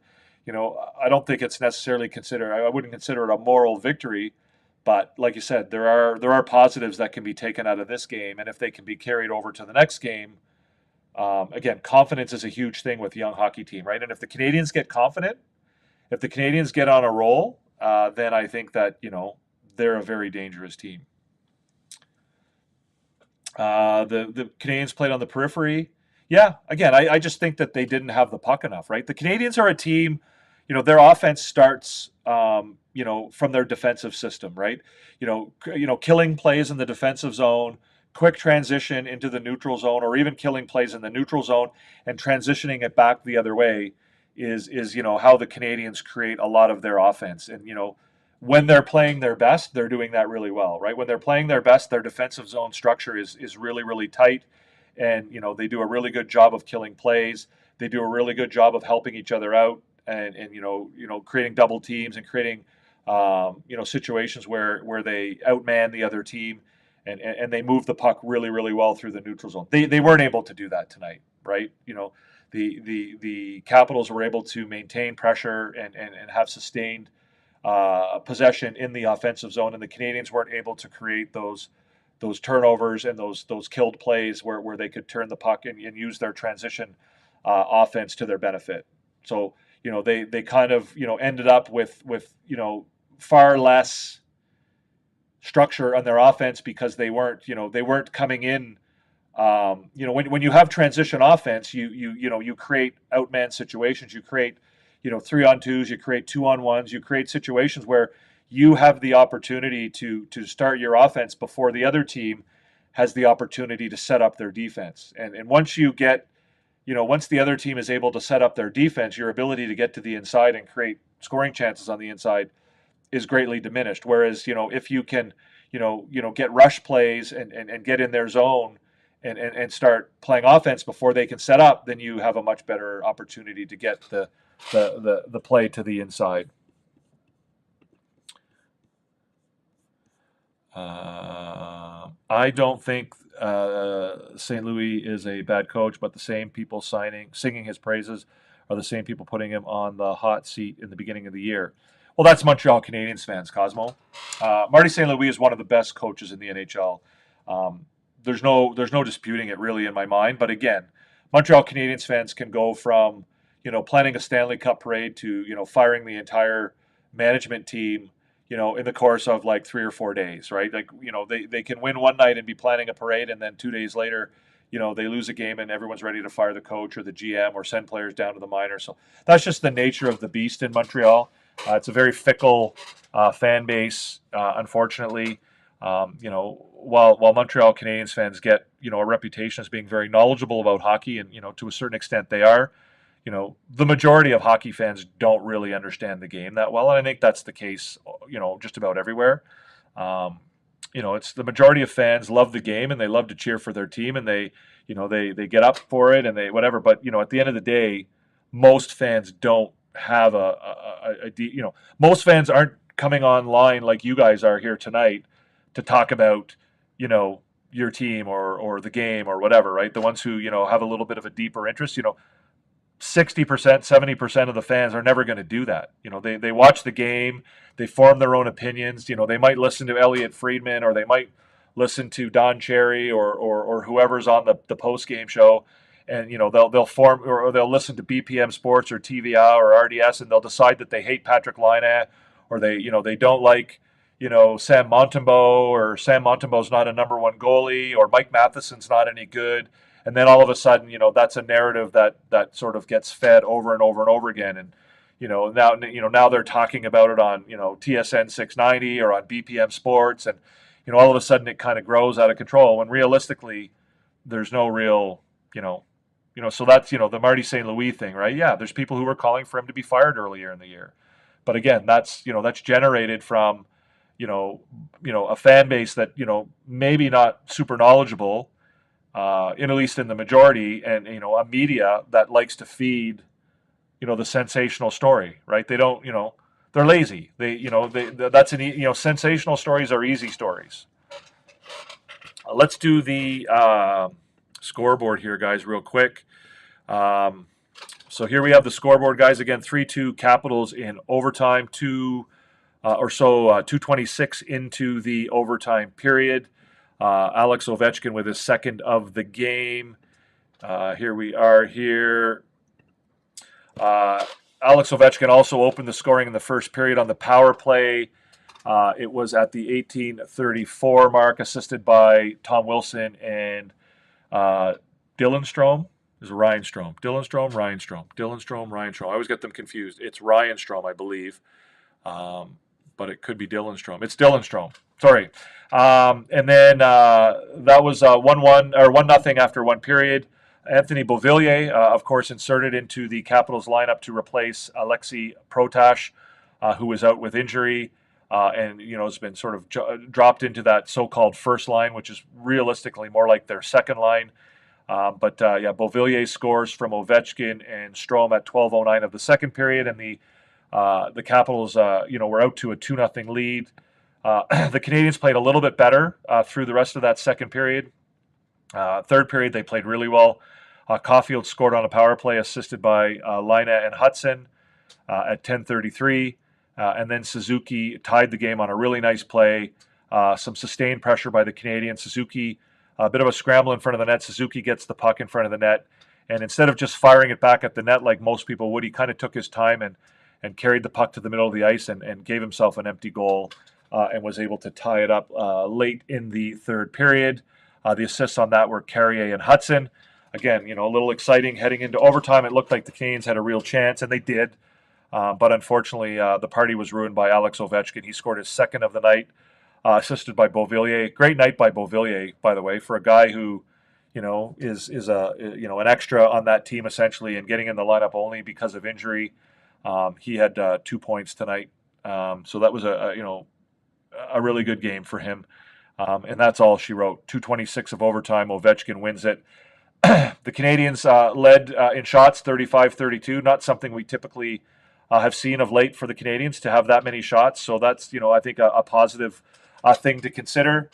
I don't think it's necessarily I wouldn't consider it a moral victory. But like you said, there are positives that can be taken out of this game. And if they can be carried over to the next game, again, confidence is a huge thing with a young hockey team, right? And if the Canadiens get confident, if the Canadiens get on a roll, then I think that, they're a very dangerous team. The Canadiens played on the periphery. Yeah, again, I just think that they didn't have the puck enough, right? The Canadiens are a team, their offense starts, from their defensive system, right? Killing plays in the defensive zone, quick transition into the neutral zone, or even killing plays in the neutral zone and transitioning it back the other way is how the Canadiens create a lot of their offense. And, when they're playing their best, they're doing that really well, right? When they're playing their best, their defensive zone structure is really, really tight. And, they do a really good job of killing plays. They do a really good job of helping each other out and creating double teams and creating, situations where they outman the other team and they move the puck really, really well through the neutral zone. They weren't able to do that tonight, right? The Capitals were able to maintain pressure and have sustained possession in the offensive zone, and the Canadiens weren't able to create those turnovers and those killed plays where they could turn the puck and use their transition offense to their benefit. So they kind of ended up with far less structure on their offense because they weren't coming in. When you have transition offense, you create outman situations, you create 3-on-2s, you create 2-on-1s, you create situations where you have the opportunity to start your offense before the other team has the opportunity to set up their defense. And once you get, once the other team is able to set up their defense, your ability to get to the inside and create scoring chances on the inside is greatly diminished. Whereas, if you can, get rush plays and get in their zone and start playing offense before they can set up, then you have a much better opportunity to get the play to the inside. I don't think St. Louis is a bad coach, but the same people singing his praises are the same people putting him on the hot seat in the beginning of the year. Well, that's Montreal Canadiens fans, Cosmo. Marty St. Louis is one of the best coaches in the NHL. There's no disputing it really in my mind. But again, Montreal Canadiens fans can go from planning a Stanley Cup parade to firing the entire management team in the course of like 3 or 4 days, right? Like they can win one night and be planning a parade, and then 2 days later they lose a game and everyone's ready to fire the coach or the GM or send players down to the minors. So that's just the nature of the beast in Montreal. It's a very fickle fan base, unfortunately. While Montreal Canadiens fans get a reputation as being very knowledgeable about hockey, and to a certain extent they are, the majority of hockey fans don't really understand the game that well, and I think that's the case just about everywhere. It's the majority of fans love the game and they love to cheer for their team, and they get up for it and they whatever. But at the end of the day, most fans don't have most fans aren't coming online like you guys are here tonight to talk about your team or the game or whatever, right? The ones who have a little bit of a deeper interest, 60%, 70% of the fans are never going to do that. They watch the game, they form their own opinions. They might listen to Elliot Friedman, or they might listen to Don Cherry or whoever's on the post game show, and they'll form or they'll listen to BPM Sports or TVA or RDS, and they'll decide that they hate Patrick Laine, or they don't like Sam Montembeault, or Sam Montembeault's not a number one goalie, or Mike Matheson's not any good. And then all of a sudden, that's a narrative that sort of gets fed over and over and over again. And now they're talking about it on TSN 690 or on BPM Sports, and all of a sudden it kind of grows out of control. When realistically, there's no real So that's, the Marty St. Louis thing, right? Yeah, there's people who were calling for him to be fired earlier in the year. But again, that's generated from, a fan base that, maybe not super knowledgeable, at least in the majority, and, a media that likes to feed, the sensational story, right? They don't, they're lazy. That's sensational stories are easy stories. Let's do the scoreboard here, guys, real quick. So here we have the scoreboard, guys. Again, 3-2 Capitals in overtime, 2:26 into the overtime period. Alex Ovechkin with his second of the game. Here we are here. Alex Ovechkin also opened the scoring in the first period on the power play. It was at the 18:34 mark, assisted by Tom Wilson and Dylan Strome. This is Ryan Strome. Dylan Strome, Ryan Strome. Dylan Strome, Ryan Strome. I always get them confused. It's Ryan Strome, I believe. But it could be Dylan Strome. It's Dylan Strome. Sorry. And then that was 1-1 or 1-0 after one period. Anthony Beauvillier, of course, inserted into the Capitals lineup to replace Alexei Protash, who was out with injury. And, has been sort of dropped into that so-called first line, which is realistically more like their second line. But Beauvillier scores from Ovechkin and Strome at 12:09 of the second period, and the Capitals, were out to a 2-0 lead. The Canadiens played a little bit better through the rest of that second period. Third period, they played really well. Caulfield scored on a power play, assisted by Laine and Hudson at 10:33. And then Suzuki tied the game on a really nice play. Some sustained pressure by the Canadiens. Suzuki, a bit of a scramble in front of the net. Suzuki gets the puck in front of the net. And instead of just firing it back at the net like most people would, he kind of took his time and carried the puck to the middle of the ice and gave himself an empty goal and was able to tie it up late in the third period. The assists on that were Carrier and Hudson. Again, a little exciting heading into overtime. It looked like the Canadiens had a real chance, and they did. But unfortunately, the party was ruined by Alex Ovechkin. He scored his second of the night, assisted by Beauvillier. Great night by Beauvillier, by the way, for a guy who, is an extra on that team essentially, and getting in the lineup only because of injury. He had 2 points tonight, so that was a really good game for him. And that's all she wrote. 2:26 of overtime. Ovechkin wins it. The Canadiens led in shots, 35-32. Not something we typically have seen of late for the Canadiens to have that many shots. So that's, I think a positive thing to consider.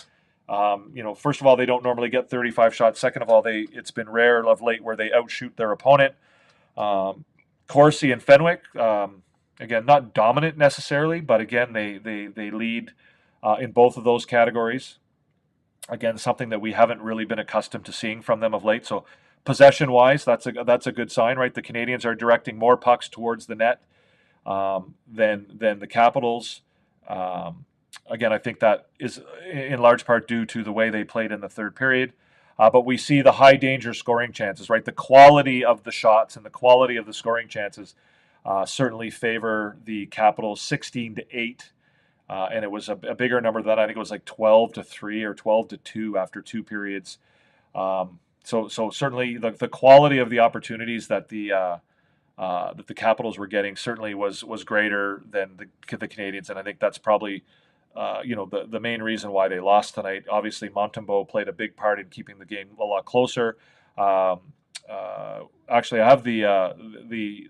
First of all, they don't normally get 35 shots. Second of all, it's been rare of late where they outshoot their opponent. Corsi and Fenwick, again, not dominant necessarily, but again, they lead in both of those categories. Again, something that we haven't really been accustomed to seeing from them of late. So possession-wise, that's a good sign, right? The Canadiens are directing more pucks towards the net than the Capitals. Again, I think that is in large part due to the way they played in the third period. But we see the high danger scoring chances, right? The quality of the shots and the quality of the scoring chances certainly favor the Capitals 16-8. And it was a bigger number than that. I think it was like 12-3 or 12-2 after two periods. So certainly the quality of the opportunities that the Capitals were getting certainly was greater than the Canadiens, and I think that's probably the main reason why they lost tonight. Obviously, Montembeault played a big part in keeping the game a lot closer. Actually, I have the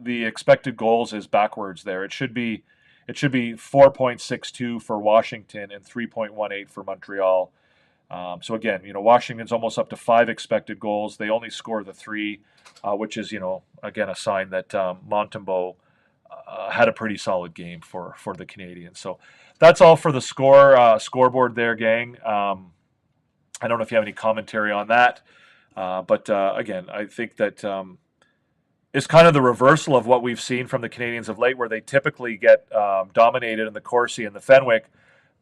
expected goals is backwards there. It should be 4.62 for Washington and 3.18 for Montreal. So again, Washington's almost up to 5 expected goals. They only score the 3, which is, again, a sign that Montembeault had a pretty solid game for the Canadiens. So that's all for the scoreboard there, gang. I don't know if you have any commentary on that, but again, I think that it's kind of the reversal of what we've seen from the Canadiens of late, where they typically get dominated in the Corsi and the Fenwick,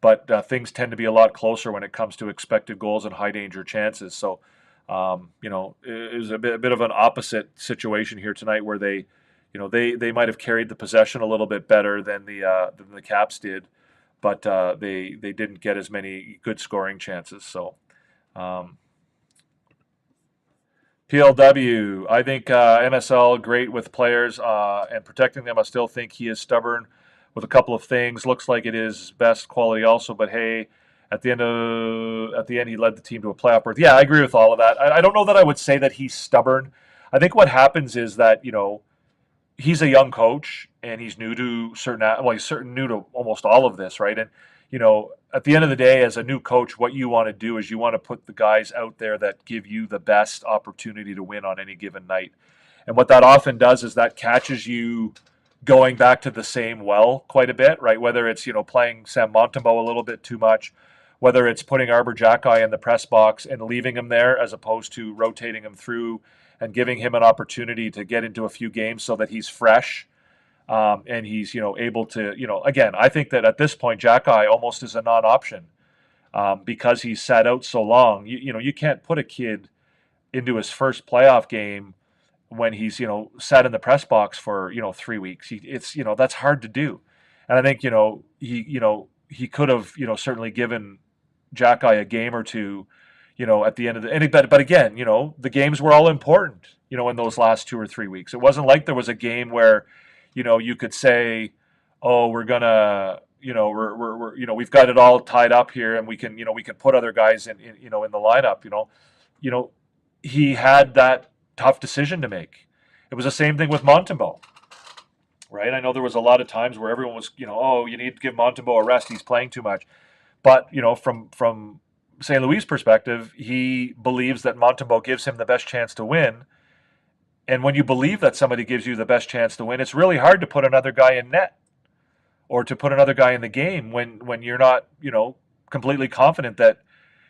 but things tend to be a lot closer when it comes to expected goals and high danger chances. So, it was a bit of an opposite situation here tonight, where they might have carried the possession a little bit better than the Caps did, but they didn't get as many good scoring chances. So, PLW, I think MSL great with players and protecting them. I still think he is stubborn with a couple of things. Looks like it is best quality also, but hey, at the end he led the team to a playoff berth. Yeah, I agree with all of that. I don't know that I would say that he's stubborn. I think what happens is that he's a young coach and he's new to he's new to almost all of this, right? And at the end of the day, as a new coach, what you want to do is you want to put the guys out there that give you the best opportunity to win on any given night. And what that often does is that catches you going back to the same well quite a bit, right? Whether it's, playing Sam Montembeault a little bit too much, whether it's putting Arbor Jackeye in the press box and leaving him there as opposed to rotating him through and giving him an opportunity to get into a few games so that he's fresh. And he's, able to, again, I think that at this point, Jackeye almost is a non-option because he's sat out so long. You can't put a kid into his first playoff game when he's, sat in the press box for, 3 weeks. That's hard to do. And I think, he could have, certainly given Jackeye a game or two, at the end of but again, the games were all important, in those last 2 or 3 weeks. It wasn't like there was a game where, you could say, oh, we're gonna, we've got it all tied up here, and we can put other guys in the lineup. He had that tough decision to make. It was the same thing with Montembeault, right? I know there was a lot of times where everyone was, oh, you need to give Montembeault a rest. He's playing too much. But from St. Louis' perspective, he believes that Montembeault gives him the best chance to win. And when you believe that somebody gives you the best chance to win, it's really hard to put another guy in net or to put another guy in the game when you're not, completely confident that,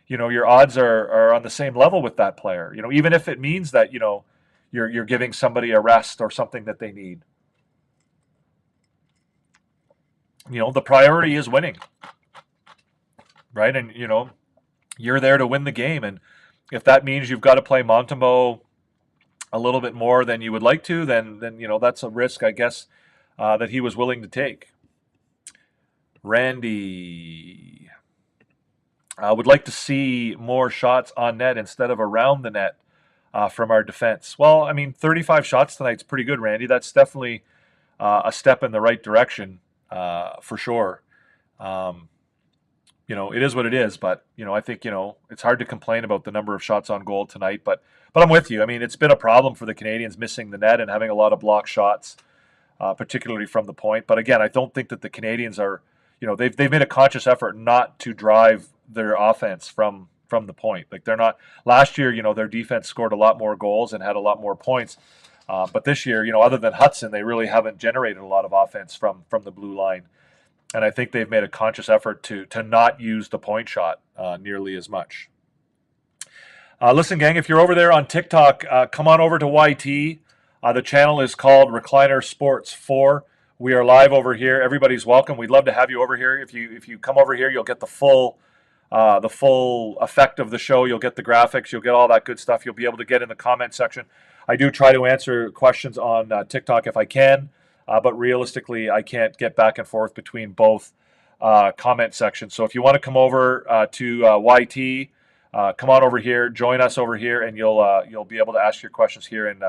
your odds are on the same level with that player. Even if it means that, you're giving somebody a rest or something that they need. The priority is winning, right? And, you're there to win the game. And if that means you've got to play Montembeault a little bit more than you would like to, then that's a risk, I guess, that he was willing to take. Randy would like to see more shots on net instead of around the net from our defense. Well, 35 shots tonight's pretty good, Randy. That's definitely a step in the right direction for sure. It is what it is, but, I think, it's hard to complain about the number of shots on goal tonight, but I'm with you. It's been a problem for the Canadiens missing the net and having a lot of block shots, particularly from the point. But again, I don't think that the Canadiens are, they've made a conscious effort not to drive their offense from the point. Like they're not, last year, their defense scored a lot more goals and had a lot more points. But this year, other than Hudson, they really haven't generated a lot of offense from the blue line. And I think they've made a conscious effort to not use the point shot nearly as much. Listen, gang, if you're over there on TikTok, come on over to YT. The channel is called Recliner Sports 4. We are live over here. Everybody's welcome. We'd love to have you over here. If you come over here, you'll get the full effect of the show. You'll get the graphics. You'll get all that good stuff. You'll be able to get in the comment section. I do try to answer questions on TikTok if I can. But realistically, I can't get back and forth between both comment sections. So if you want to come over to YT, come on over here, join us over here, and you'll be able to ask your questions here, and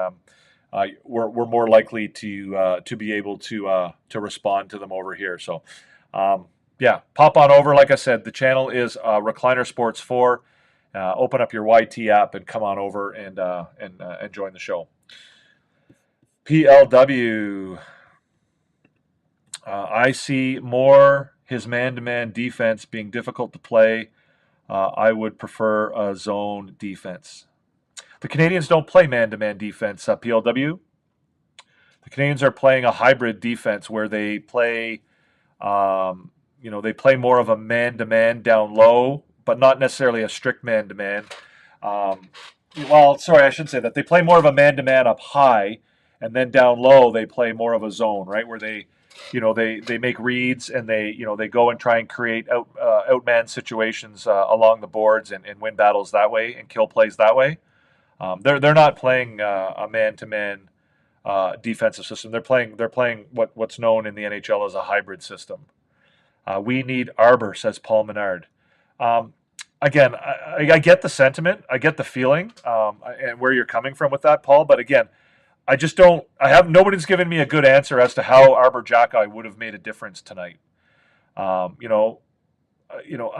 we're more likely to be able to respond to them over here. So pop on over. Like I said, the channel is Recliner Sports 4. Open up your YT app and come on over and join the show. PLW. I see more his man-to-man defense being difficult to play. I would prefer a zone defense. The Canadiens don't play man-to-man defense, PLW. The Canadiens are playing a hybrid defense where they play, they play more of a man-to-man down low, but not necessarily a strict man-to-man. Well, sorry, I shouldn't say that. They play more of a man-to-man up high, and then down low they play more of a zone, right, where they make reads and they go and try and create outman situations along the boards and win battles that way and kill plays that way. They're not playing a man-to-man defensive system. They're playing what's known in the NHL as a hybrid system. We need Arbor, says Paul Menard. Again, I get the sentiment. I get the feeling. I and where you're coming from with that, Paul. But again, I just don't. Nobody's given me a good answer as to how Arbor Jacki would have made a difference tonight. I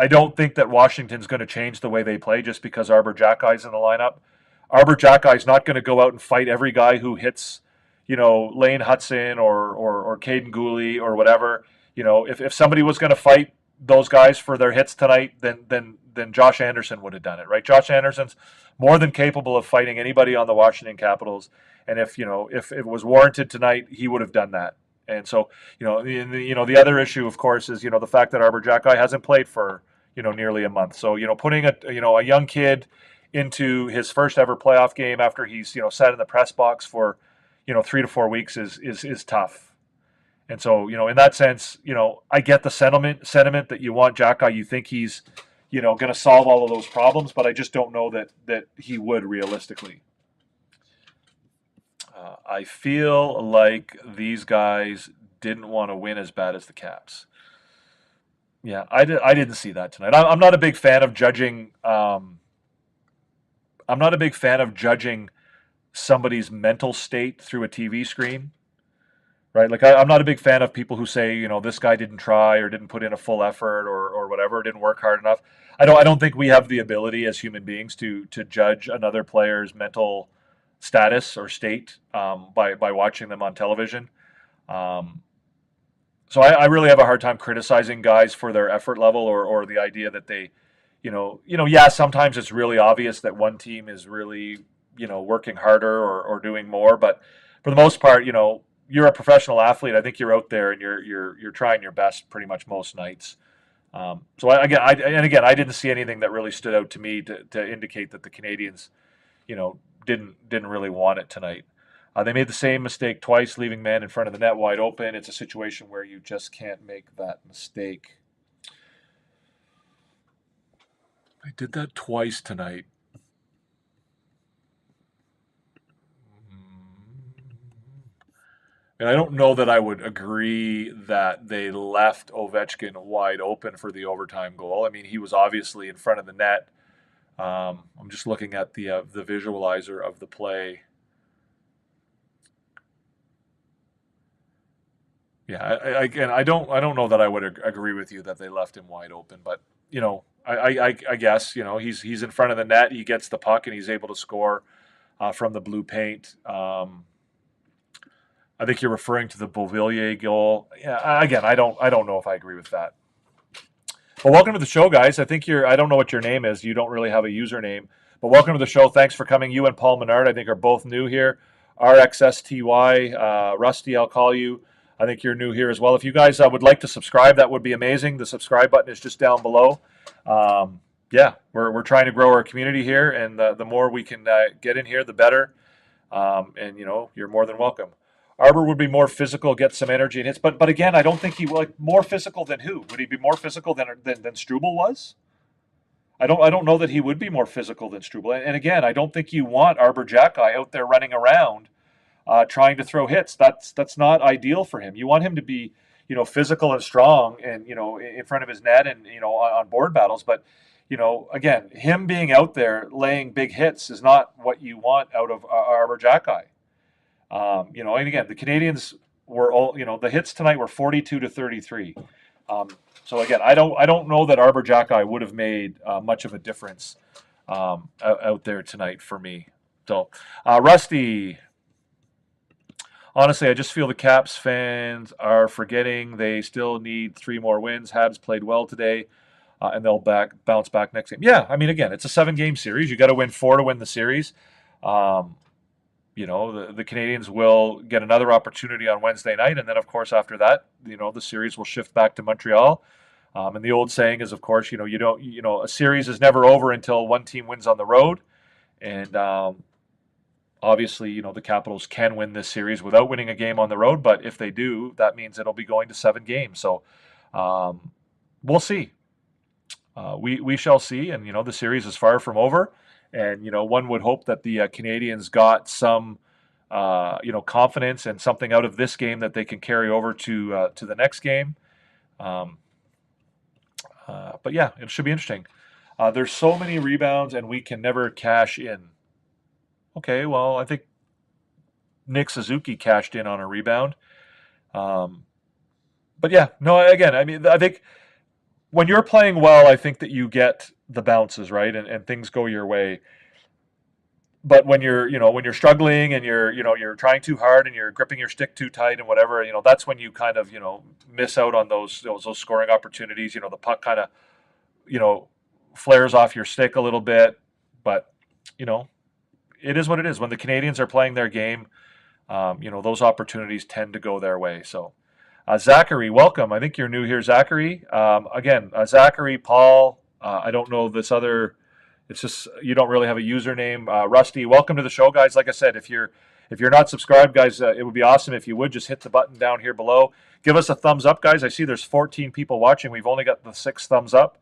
don't think that Washington's going to change the way they play just because Arbor Jacki's in the lineup. Arbor Jacki's not going to go out and fight every guy who hits, Lane Hudson or Caden Gooley or whatever. If somebody was going to fight those guys for their hits tonight, then Josh Anderson would have done it, right? Josh Anderson's more than capable of fighting anybody on the Washington Capitals, and if it was warranted tonight, he would have done that. And so, the other issue, of course, is the fact that Arbor Jacki hasn't played for nearly a month. So putting a young kid into his first ever playoff game after he's sat in the press box for 3 to 4 weeks is tough. And so in that sense, I get the sentiment that you want Jacki. You think he's going to solve all of those problems, but I just don't know that he would realistically. I feel like these guys didn't want to win as bad as the Caps. Yeah, I didn't see that tonight. I'm not a big fan of judging. I'm not a big fan of judging somebody's mental state through a TV screen, right? Like I'm not a big fan of people who say, this guy didn't try or didn't put in a full effort or whatever, didn't work hard enough. I don't think we have the ability as human beings to judge another player's mental status or state by watching them on television. So I really have a hard time criticizing guys for their effort level or the idea that they, sometimes it's really obvious that one team is really, working harder or doing more. But for the most part, you're a professional athlete. I think you're out there and you're trying your best pretty much most nights. So I didn't see anything that really stood out to me to indicate that the Canadiens, didn't really want it tonight. They made the same mistake twice, leaving man in front of the net wide open. It's a situation where you just can't make that mistake. I did that twice tonight. And I don't know that I would agree that they left Ovechkin wide open for the overtime goal. I mean, he was obviously in front of the net. I'm just looking at the visualizer of the play. Yeah, I don't know that I would agree with you that they left him wide open, but I guess he's in front of the net. He gets the puck and he's able to score from the blue paint. I think you're referring to the Beauvillier goal. Yeah, again, I don't know if I agree with that. Well, welcome to the show, guys. I don't know what your name is. You don't really have a username, but welcome to the show. Thanks for coming. You and Paul Menard, I think, are both new here. RXSTY, Rusty, I'll call you. I think you're new here as well. If you guys would like to subscribe, that would be amazing. The subscribe button is just down below. We're trying to grow our community here, and the more we can get in here, the better. And you're more than welcome. Arbor would be more physical, get some energy and hits, but again, I don't think he would. More physical than who? Would he be more physical than Struble was? I don't know that he would be more physical than Struble. And again, I don't think you want Arbor Jacki out there running around trying to throw hits. That's not ideal for him. You want him to be physical and strong and in front of his net and on board battles. But again, him being out there laying big hits is not what you want out of Arbor Jacki. And again, the Canadiens were all, the hits tonight were 42-33. So again, I don't know that Arbor Jacki would have made much of a difference out there tonight for me. So, Rusty, honestly, I just feel the Caps fans are forgetting they still need 3 more wins. Habs played well today, and they'll bounce back next game. Yeah, I mean, again, it's a 7-game series. You got to win 4 to win the series. The Canadiens will get another opportunity on Wednesday night, and then, of course, after that, the series will shift back to Montreal. And the old saying is, of course, a series is never over until one team wins on the road. And obviously, the Capitals can win this series without winning a game on the road, but if they do, that means it'll be going to 7 games. So we'll see. We shall see, and the series is far from over. And one would hope that the Canadiens got some confidence and something out of this game that they can carry over to the next game. But yeah, it should be interesting. There's so many rebounds, and we can never cash in. okay, well, I think Nick Suzuki cashed in on a rebound. But yeah, no, again, I mean, I think when you're playing well, I think that you get the bounces, right? And things go your way. But when you're struggling and you're trying too hard and you're gripping your stick too tight and whatever, that's when you kind of, miss out on those scoring opportunities. The puck kind of, flares off your stick a little bit. But, it is what it is. When the Canadiens are playing their game, those opportunities tend to go their way. So, Zachary, welcome. I think you're new here, Zachary. Again, Zachary, Paul, I don't know this other. It's just you don't really have a username. Rusty, welcome to the show, guys. Like I said, if you're not subscribed, guys, it would be awesome if you would just hit the button down here below. Give us a thumbs up, guys. I see there's 14 people watching. We've only got the 6 thumbs up.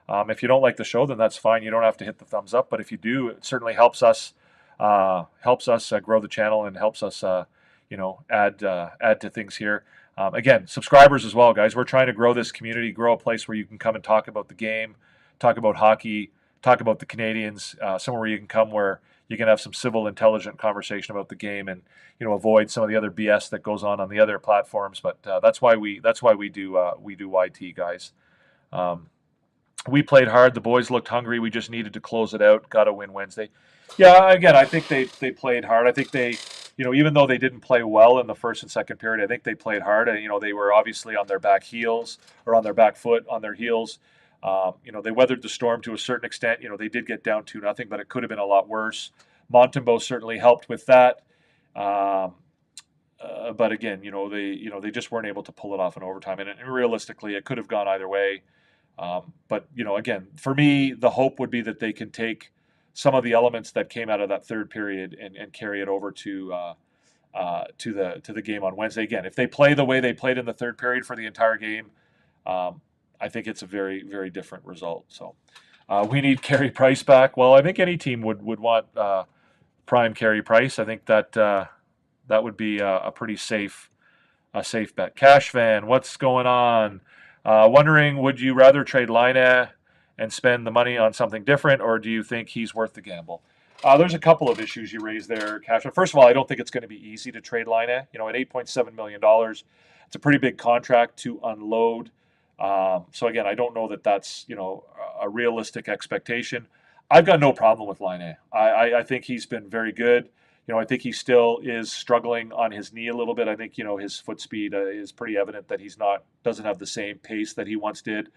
If you don't like the show, then that's fine. You don't have to hit the thumbs up. But if you do, it certainly helps us grow the channel and helps us add to things here. Again, subscribers as well, guys. We're trying to grow this community, grow a place where you can come and talk about the game, talk about hockey, talk about the Canadiens, somewhere where you can come where you can have some civil, intelligent conversation about the game, and avoid some of the other BS that goes on the other platforms. But that's why we do YT, guys. We played hard. The boys looked hungry. We just needed to close it out. Got to win Wednesday. Yeah, again, I think they played hard. I think they, even though they didn't play well in the first and second period, I think they played hard. And they were obviously on their back heels, or on their back foot, on their heels. They weathered the storm to a certain extent. They did get down 2-0, but it could have been a lot worse. Montembeault certainly helped with that. But again, they just weren't able to pull it off in overtime. And realistically, it could have gone either way. But again, for me, the hope would be that they can take some of the elements that came out of that third period and carry it over to the game on Wednesday. Again, if they play the way they played in the third period for the entire game, I think it's a very, very different result. So we need Carey Price back. Well, I think any team would want prime Carey Price. I think that would be a pretty safe bet. Cash Van, what's going on? Wondering, would you rather trade Laine and spend the money on something different, or do you think he's worth the gamble? There's a couple of issues you raised there, Cash. First of all, I don't think it's going to be easy to trade Laine. At $8.7 million, it's a pretty big contract to unload. So again, I don't know that that's a realistic expectation. I've got no problem with Laine. I think he's been very good. I think he still is struggling on his knee a little bit. I think his foot speed is pretty evident that doesn't have the same pace that he once did.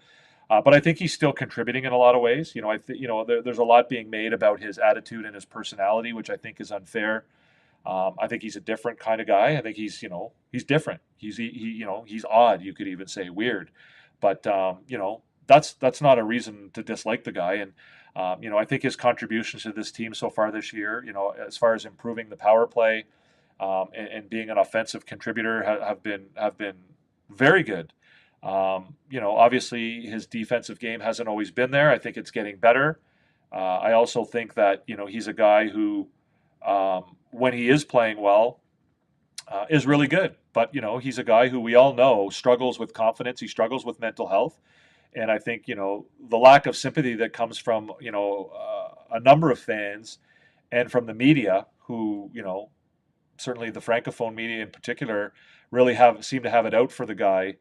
But I think he's still contributing in a lot of ways. There's a lot being made about his attitude and his personality, which I think is unfair. I think he's a different kind of guy. I think he's different. He's odd. You could even say weird. But that's not a reason to dislike the guy. And I think his contributions to this team so far this year, as far as improving the power play and being an offensive contributor, have been very good. Obviously his defensive game hasn't always been there. I think it's getting better. I also think that he's a guy who, when he is playing well, is really good. But he's a guy who we all know struggles with confidence. He struggles with mental health. And I think, the lack of sympathy that comes from, a number of fans and from the media who, certainly the Francophone media in particular, really seem to have it out for the guy,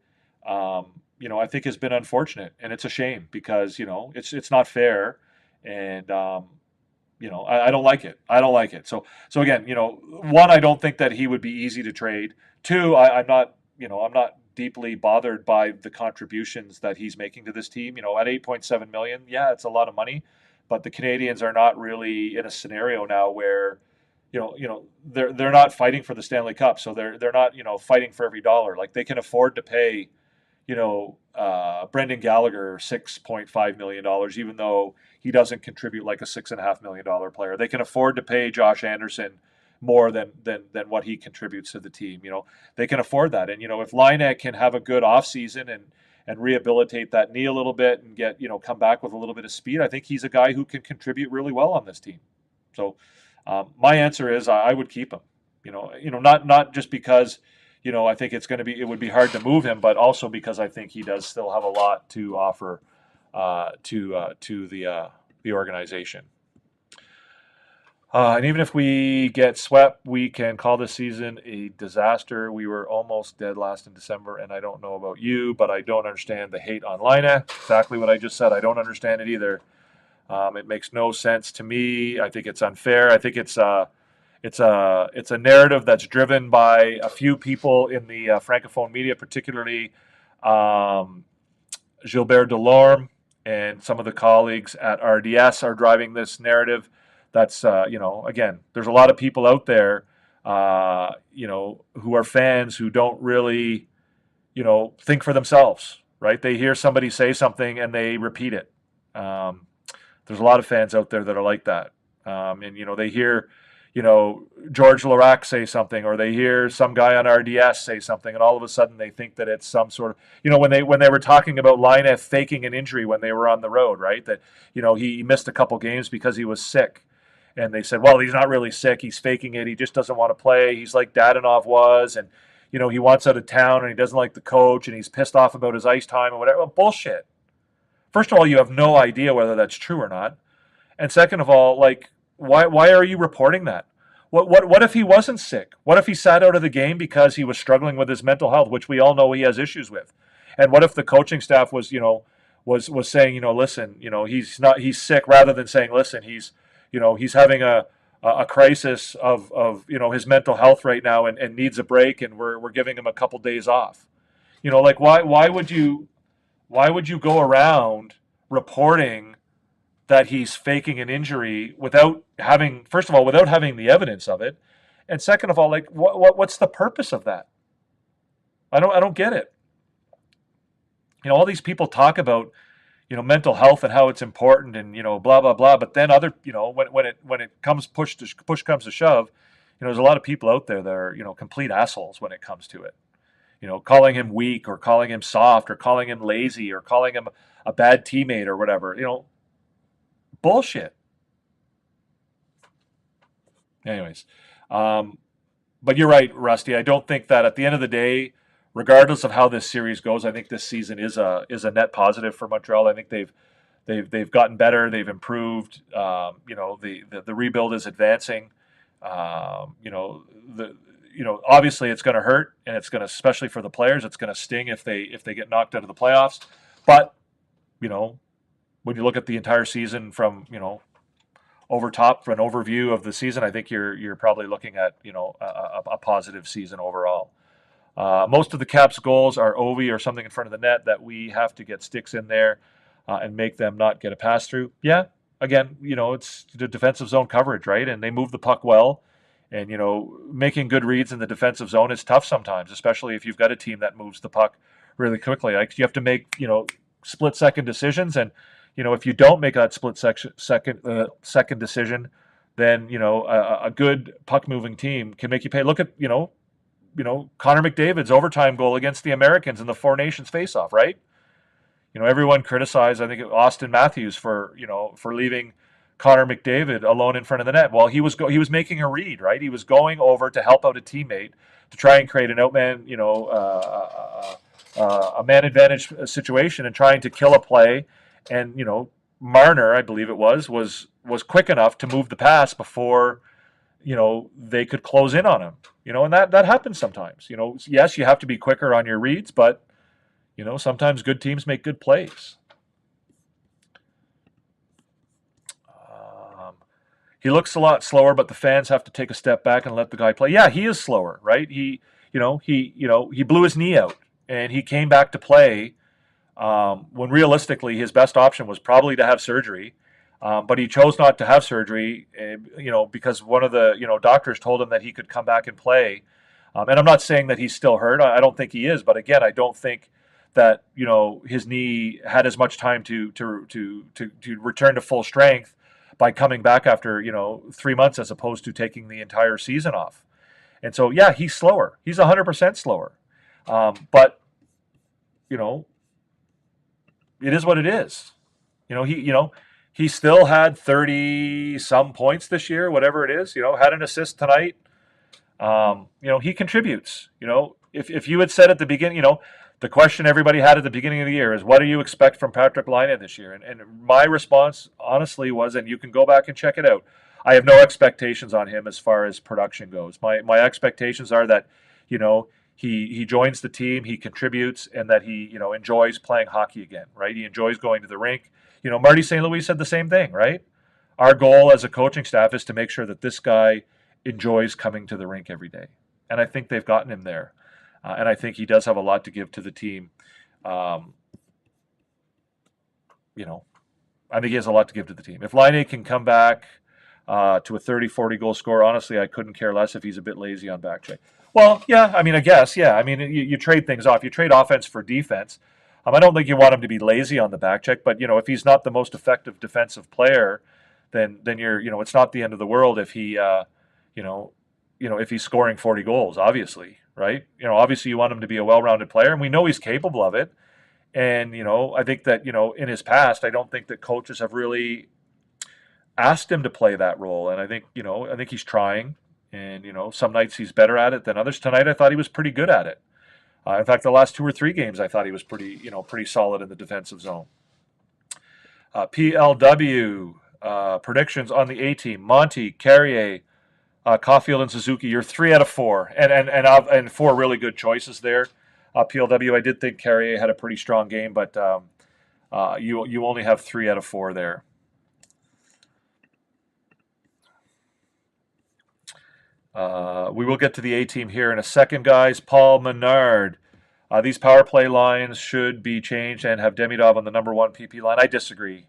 I think has been unfortunate. And it's a shame because, it's not fair. And, I don't like it. I don't like it. So again, one, I don't think that he would be easy to trade. Two, I'm not deeply bothered by the contributions that he's making to this team. At $8.7 million, yeah, it's a lot of money, but the Canadiens are not really in a scenario now where, they're not fighting for the Stanley Cup, so they're not fighting for every dollar. Like they can afford to pay, Brendan Gallagher $6.5 million, even though he doesn't contribute like a $6.5 million player. They can afford to pay Josh Anderson more than what he contributes to the team. They can afford that. And, if Laine can have a good offseason and rehabilitate that knee a little bit and get, come back with a little bit of speed, I think he's a guy who can contribute really well on this team. So my answer is I would keep him, not just because, I think it would be hard to move him, but also because I think he does still have a lot to offer to the organization. And even if we get swept, we can call this season a disaster. We were almost dead last in December, and I don't know about you, but I don't understand the hate online. Exactly what I just said. I don't understand it either. It makes no sense to me. I think it's unfair. I think it's a narrative that's driven by a few people in the francophone media, particularly Gilbert Delorme and some of the colleagues at RDS are driving this narrative. That's again, there's a lot of people out there, who are fans who don't really, think for themselves, right? They hear somebody say something and they repeat it. There's a lot of fans out there that are like that, and they hear, George Larac say something, or they hear some guy on RDS say something, and all of a sudden they think that it's some sort of, when they were talking about Laine faking an injury when they were on the road, right? That he missed a couple games because he was sick. And they said, well, he's not really sick. He's faking it. He just doesn't want to play. He's like Dadonov was. And, he wants out of town and he doesn't like the coach and he's pissed off about his ice time and whatever. Well, bullshit. First of all, you have no idea whether that's true or not. And second of all, why are you reporting that? What if he wasn't sick? What if he sat out of the game because he was struggling with his mental health, which we all know he has issues with? And what if the coaching staff was, was saying, listen, he's sick, rather than saying, listen, he's having a crisis of his mental health right now and needs a break, and we're giving him a couple days off. Why would you go around reporting that he's faking an injury without having the evidence of it, and second of all, what's the purpose of that? I don't get it. All these people talk about mental health and how it's important and, blah, blah, blah. But then when it comes push comes to shove, there's a lot of people out there that are, complete assholes when it comes to it. Calling him weak or calling him soft or calling him lazy or calling him a bad teammate or whatever, bullshit. Anyways, but you're right, Rusty. I don't think that at the end of the day, regardless of how this series goes, I think this season is a net positive for Montreal. I think they've gotten better. They've improved. The rebuild is advancing. Obviously it's going to hurt, and it's going to, especially for the players, it's going to sting if they get knocked out of the playoffs. But when you look at the entire season from over top for an overview of the season, I think you're probably looking at a positive season overall. Most of the Caps' goals are Ovi or something in front of the net that we have to get sticks in there and make them not get a pass through. Yeah, again, it's the defensive zone coverage, right? And they move the puck well. And, making good reads in the defensive zone is tough sometimes, especially if you've got a team that moves the puck really quickly. You have to make, split-second decisions. And, if you don't make that second decision, then, a good puck-moving team can make you pay. Look at, Connor McDavid's overtime goal against the Americans in the Four Nations face-off, right? Everyone criticized, I think, Austin Matthews for leaving Connor McDavid alone in front of the net. Well, he was making a read, right? He was going over to help out a teammate to try and create an outman, a man advantage situation and trying to kill a play. And, Marner, I believe it was quick enough to move the pass before, they could close in on him, and that happens sometimes. Yes, you have to be quicker on your reads, but, sometimes good teams make good plays. He looks a lot slower, but the fans have to take a step back and let the guy play. Yeah, he is slower, right? He blew his knee out and he came back to play when realistically his best option was probably to have surgery. But he chose not to have surgery, because one of the, doctors told him that he could come back and play. And I'm not saying that he's still hurt. I don't think he is. But again, I don't think that, his knee had as much time to return to full strength by coming back after, 3 months as opposed to taking the entire season off. And so, yeah, he's slower. He's 100% slower. But, it is what it is. He still had 30 some points this year, whatever it is, had an assist tonight. He contributes. If you had said at the beginning, the question everybody had at the beginning of the year is, what do you expect from Patrick Laine this year? And my response, honestly, was, and you can go back and check it out, I have no expectations on him as far as production goes. My expectations are that, he joins the team, he contributes, and that he, enjoys playing hockey again, right? He enjoys going to the rink. Marty St. Louis said the same thing, right? Our goal as a coaching staff is to make sure that this guy enjoys coming to the rink every day. And I think they've gotten him there. And I think he does have a lot to give to the team. I think he has a lot to give to the team. If Laine can come back to a 30, 40 goal scorer, honestly, I couldn't care less if he's a bit lazy on back check. Well, yeah, I guess, yeah. You trade things off. You trade offense for defense. I don't think you want him to be lazy on the back check, but, if he's not the most effective defensive player, then you're, it's not the end of the world if he, if he's scoring 40 goals, obviously, right? Obviously you want him to be a well-rounded player, and we know he's capable of it. And, I think that, in his past, I don't think that coaches have really asked him to play that role. And I think, I think he's trying. And, some nights he's better at it than others. Tonight I thought he was pretty good at it. In fact, the last 2 or 3 games I thought he was pretty solid in the defensive zone. PLW predictions on the A-team. Monty, Carrier, Caulfield, and Suzuki. You're 3 out of 4. And 4 really good choices there. PLW, I did think Carrier had a pretty strong game, but you only have 3 out of 4 there. We will get to the A-team here in a second, guys. Paul Menard. These power play lines should be changed and have Demidov on the number 1 PP line. I disagree,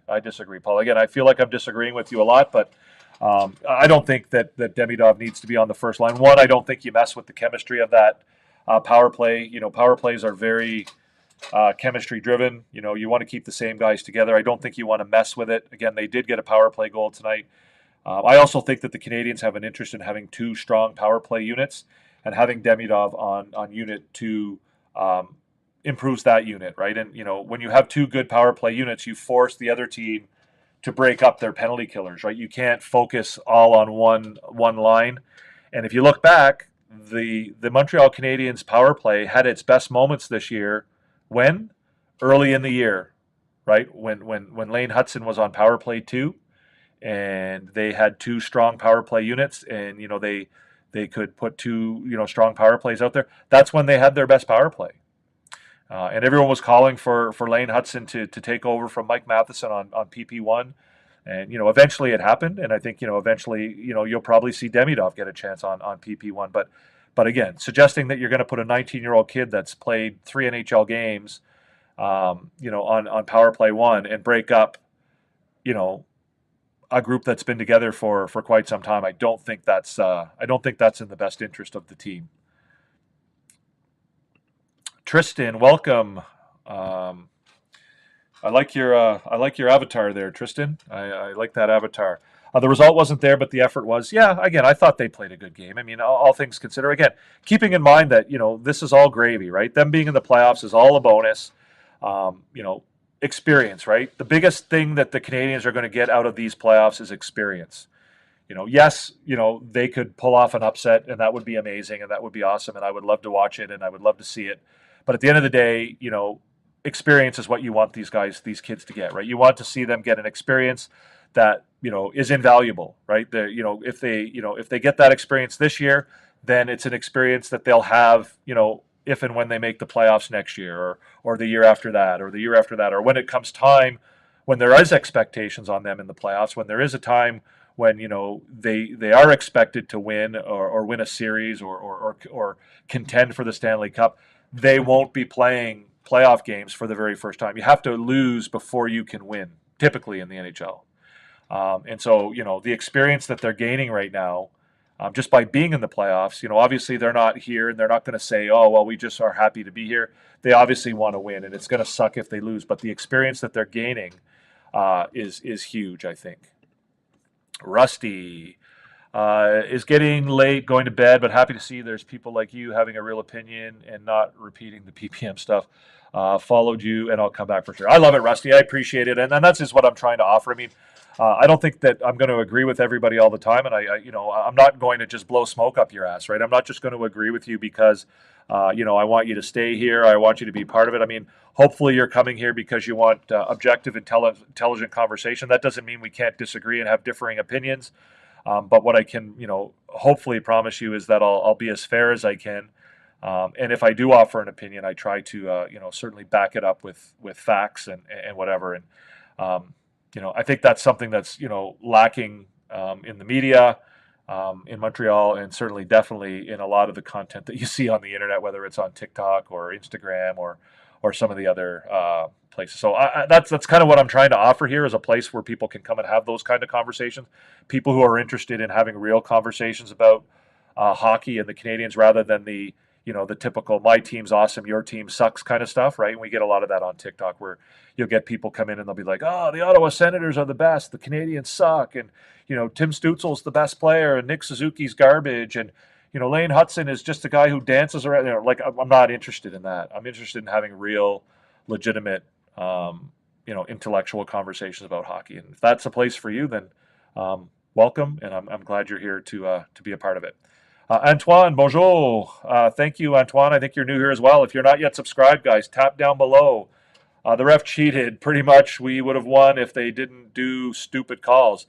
Paul. Again, I feel like I'm disagreeing with you a lot, but I don't think that Demidov needs to be on the first line. One, I don't think you mess with the chemistry of that power play. Power plays are very chemistry driven. You want to keep the same guys together. I don't think you want to mess with it. Again, they did get a power play goal tonight. I also think that the Canadiens have an interest in having 2 strong power play units, and having Demidov on unit 2 improves that unit, right? And, when you have 2 good power play units, you force the other team to break up their penalty killers, right? You can't focus all on one line. And if you look back, the Montreal Canadiens power play had its best moments this year when? Early in the year, right? When Lane Hudson was on power play 2, and they had 2 strong power play units, and they could put 2 strong power plays out there. That's when they had their best power play, and everyone was calling for Lane Hudson to take over from Mike Matheson on PP1, and eventually it happened, and I think eventually you'll probably see Demidov get a chance on PP1, but again, suggesting that you're going to put a 19-year-old kid that's played 3 NHL games, on power play 1 and break up, a group that's been together for quite some time. I don't think that's in the best interest of the team. Tristan, welcome. I like your avatar there, Tristan. I like that avatar. The result wasn't there, but the effort was. Yeah, again, I thought they played a good game. All things considered, again, keeping in mind that this is all gravy, right? Them being in the playoffs is all a bonus. Experience, right? The biggest thing that the Canadiens are going to get out of these playoffs is experience. Yes, they could pull off an upset, and that would be amazing, and that would be awesome, and I would love to watch it, and I would love to see it. But at the end of the day, experience is what you want these kids to get, right? You want to see them get an experience that, is invaluable, right? If they get that experience this year, then it's an experience that they'll have, if and when they make the playoffs next year, or the year after that, or when it comes time, when there is expectations on them in the playoffs, when there is a time when they are expected to win or win a series or contend for the Stanley Cup, they won't be playing playoff games for the very first time. You have to lose before you can win, typically in the NHL. And so the experience that they're gaining right now, just by being in the playoffs, obviously they're not here, and they're not going to say, oh, well, we just are happy to be here. They obviously want to win, and it's going to suck if they lose. But the experience that they're gaining is huge, I think. Rusty is getting late, going to bed, but happy to see there's people like you having a real opinion and not repeating the PPM stuff. Followed you, and I'll come back for sure. I love it, Rusty. I appreciate it, and that's just what I'm trying to offer. I don't think that I'm going to agree with everybody all the time, and I'm not going to just blow smoke up your ass, right? I'm not just going to agree with you because, I want you to stay here. I want you to be part of it. Hopefully you're coming here because you want objective, intelligent conversation. That doesn't mean we can't disagree and have differing opinions. But what I can, hopefully promise you is that I'll be as fair as I can. And if I do offer an opinion, I try to, certainly back it up with facts and whatever. And, I think that's something that's, lacking in the media in Montreal, and certainly definitely in a lot of the content that you see on the internet, whether it's on TikTok or Instagram or some of the other places. So that's kind of what I'm trying to offer here, is a place where people can come and have those kind of conversations. People who are interested in having real conversations about hockey and the Canadiens, rather than the typical "my team's awesome, your team sucks" kind of stuff, right? And we get a lot of that on TikTok, where you'll get people come in and they'll be like, "Oh, the Ottawa Senators are the best, the Canadiens suck, and Tim Stutzel's the best player, and Nick Suzuki's garbage, and Lane Hudson is just a guy who dances around." Like, I'm not interested in that. I'm interested in having real, legitimate, intellectual conversations about hockey. And if that's a place for you, then welcome, and I'm glad you're here to be a part of it. Antoine, bonjour. Thank you, Antoine. I think you're new here as well. If you're not yet subscribed, guys, tap down below. The ref cheated. Pretty much, we would have won if they didn't do stupid calls.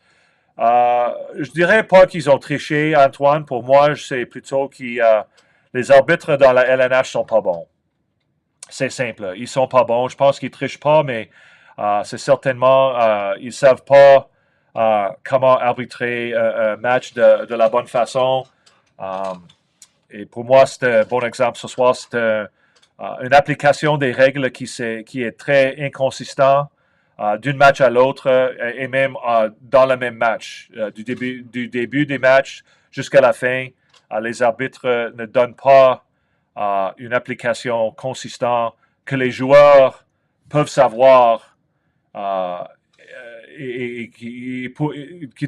Je dirais pas qu'ils ont triché, Antoine. Pour moi, c'est plutôt que les arbitres dans la LNH sont pas bons. C'est simple. Ils sont pas bons. Je pense qu'ils trichent pas, mais c'est certainement ils savent pas comment arbitrer un match de la bonne façon. Et pour moi, c'est un bon exemple ce soir. C'est une application des règles qui est très inconsistant d'un match à l'autre, et même dans le même match. Du début des matchs jusqu'à la fin, les arbitres ne donnent pas une application consistante que les joueurs peuvent savoir et qui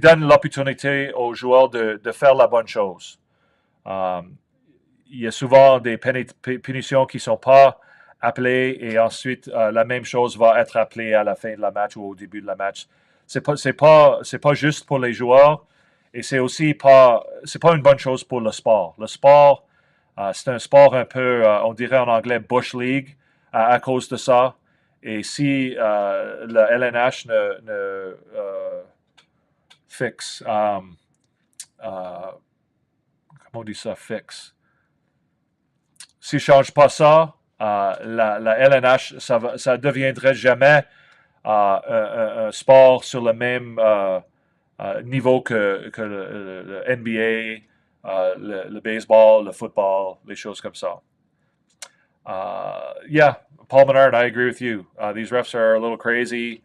donne l'opportunité aux joueurs de faire la bonne chose. Il y a souvent des punitions qui ne sont pas appelées, et ensuite la même chose va être appelée à la fin de la match ou au début de la match. C'est pas juste pour les joueurs, et c'est pas une bonne chose pour le sport. Le sport, c'est un sport un peu, on dirait en anglais, bush league, à cause de ça. Et si le LNH ne fixe, comment on dit ça, fixe? S'il ne change pas ça, la LNH, ça deviendrait jamais un sport sur le même niveau que le NBA, le baseball, le football, les choses comme ça. Yeah, Paul Menard, I agree with you. These refs are a little crazy,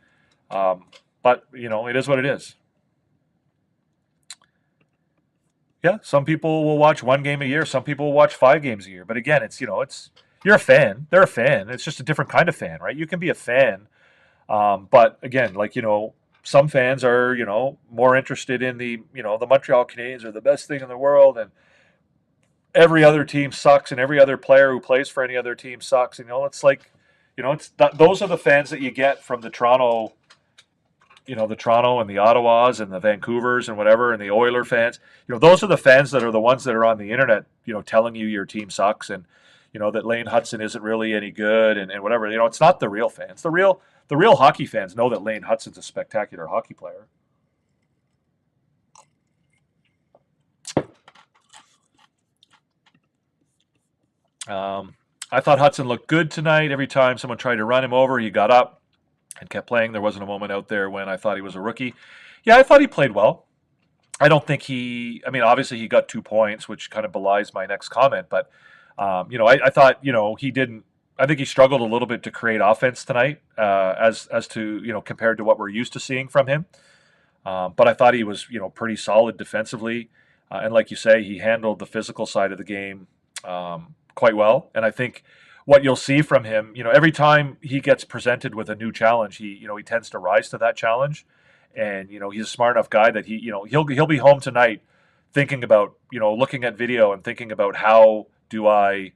but, it is what it is. Yeah, some people will watch one game a year. Some people will watch 5 games a year. But again, it's you're a fan. They're a fan. It's just a different kind of fan, right? You can be a fan, but again, some fans are more interested in the Montreal Canadiens are the best thing in the world, and every other team sucks, and every other player who plays for any other team sucks. It's like, those are the fans that you get from the Toronto. The Toronto and the Ottawas and the Vancouvers and whatever, and the Oiler fans. Those are the fans that are the ones that are on the internet, telling you your team sucks, and that Lane Hudson isn't really any good, and whatever. It's not the real fans. The real hockey fans know that Lane Hudson's a spectacular hockey player. I thought Hudson looked good tonight. Every time someone tried to run him over, he got up and kept playing. There wasn't a moment out there when I thought he was a rookie. Yeah, I thought he played well. I don't think obviously he got 2 points, which kind of belies my next comment. But, I thought, he didn't. I think he struggled a little bit to create offense tonight, as to, compared to what we're used to seeing from him. But I thought he was, pretty solid defensively. And like you say, he handled the physical side of the game quite well. And I think what you'll see from him, every time he gets presented with a new challenge, he tends to rise to that challenge, and he's a smart enough guy that he'll be home tonight thinking about looking at video and thinking about how do I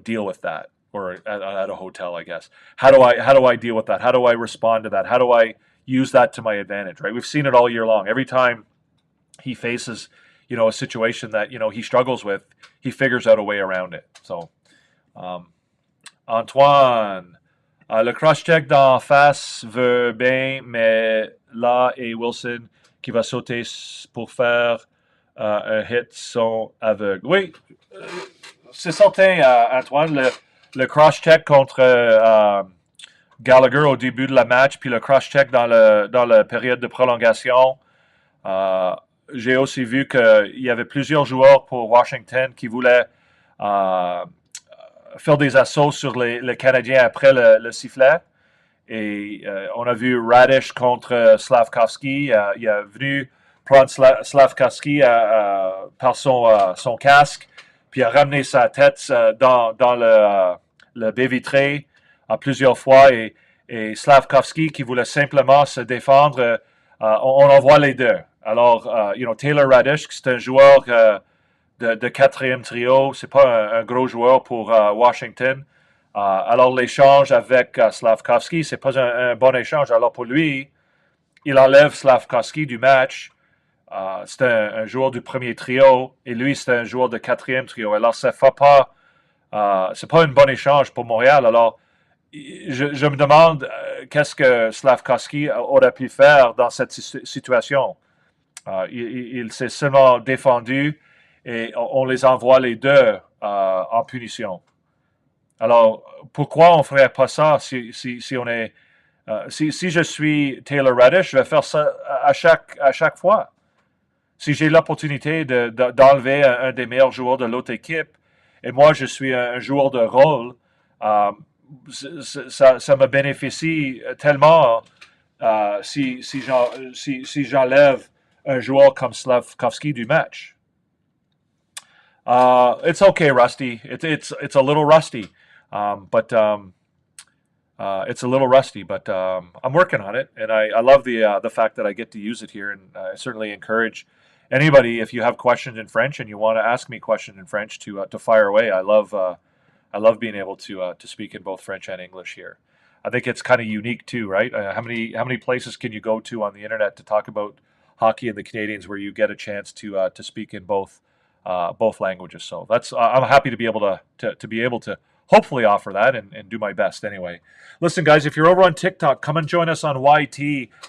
deal with that, or at a hotel, I guess. How do I deal with that? How do I respond to that? How do I use that to my advantage? Right? We've seen it all year long. Every time he faces a situation that he struggles with, he figures out a way around it. So. Antoine, le cross-check d'en face veut bien, mais là, et Wilson qui va sauter pour faire un hit son aveugle. Oui, c'est certain, Antoine. Le cross-check contre Gallagher au début de la match, puis le cross-check dans la période de prolongation. J'ai aussi vu qu'il y avait plusieurs joueurs pour Washington qui voulaient faire des assauts sur les Canadiens après le sifflet. Et on a vu Radish contre Slavkovski. Il est venu prendre Slavkovski par son casque, puis a ramené sa tête dans le baie vitrée plusieurs fois. Et Slavkovski, qui voulait simplement se défendre, on en voit les deux. Alors, Taylor Radish, c'est un joueur de quatrième trio, c'est pas un gros joueur pour Washington. Alors, l'échange avec Slavkovski, c'est pas un bon échange. Alors, pour lui, il enlève Slavkovski du match. C'est un joueur du premier trio et lui, c'est un joueur de quatrième trio. Alors, c'est pas un bon échange pour Montréal. Alors, je me demande qu'est-ce que Slavkovski aurait pu faire dans cette situation. Il s'est seulement défendu et on les envoie les deux en punition. Alors, pourquoi on ne ferait pas ça si on est... si je suis Taylor Radish, je vais faire ça à chaque fois. Si j'ai l'opportunité d'enlever un des meilleurs joueurs de l'autre équipe, et moi je suis un joueur de rôle, ça me bénéficie tellement si j'enlève un joueur comme Slavkovski du match. It's okay, Rusty. It's a little rusty, but it's a little rusty. But I'm working on it, and I love the fact that I get to use it here, and I certainly encourage anybody, if you have questions in French and you want to ask me questions in French, to fire away. I love being able to speak in both French and English here. I think it's kind of unique too, right? How many places can you go to on the internet to talk about hockey and the Canadiens where you get a chance to speak in both languages? So I'm happy to be able to hopefully offer that and do my best anyway. Listen, guys, if you're over on TikTok, come and join us on YT.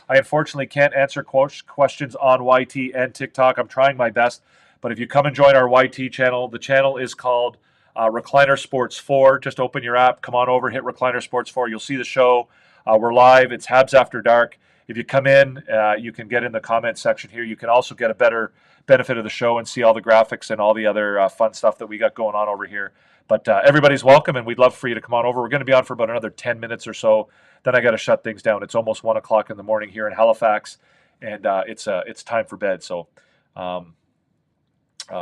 I unfortunately can't answer questions on YT and TikTok. I'm trying my best, but if you come and join our YT channel, the channel is called Recliner Sports 4. Just open your app, come on over, hit Recliner Sports 4. You'll see the show. We're live. It's Habs After Dark. If you come in, you can get in the comment section here. You can also get a better benefit of the show and see all the graphics and all the other fun stuff that we got going on over here. But everybody's welcome, and we'd love for you to come on over. We're going to be on for about another 10 minutes or so. Then I got to shut things down. It's almost 1 o'clock in the morning here in Halifax, and it's time for bed. So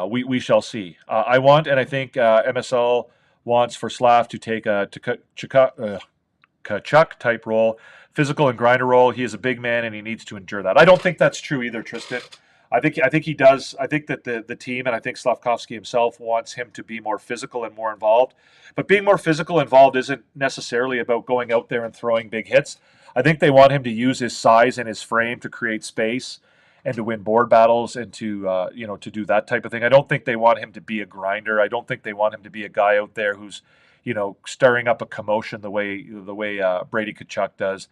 we shall see. I want, and I think MSL wants for Slav to take a Kachuk type role, physical and grinder role. He is a big man, and he needs to endure that. I don't think that's true either, Tristan. I think he does. I think that the team, and I think Slavkovski himself, wants him to be more physical and more involved. But being more physical involved isn't necessarily about going out there and throwing big hits. I think they want him to use his size and his frame to create space and to win board battles and to do that type of thing. I don't think they want him to be a grinder. I don't think they want him to be a guy out there who's stirring up a commotion the way Brady Tkachuk does.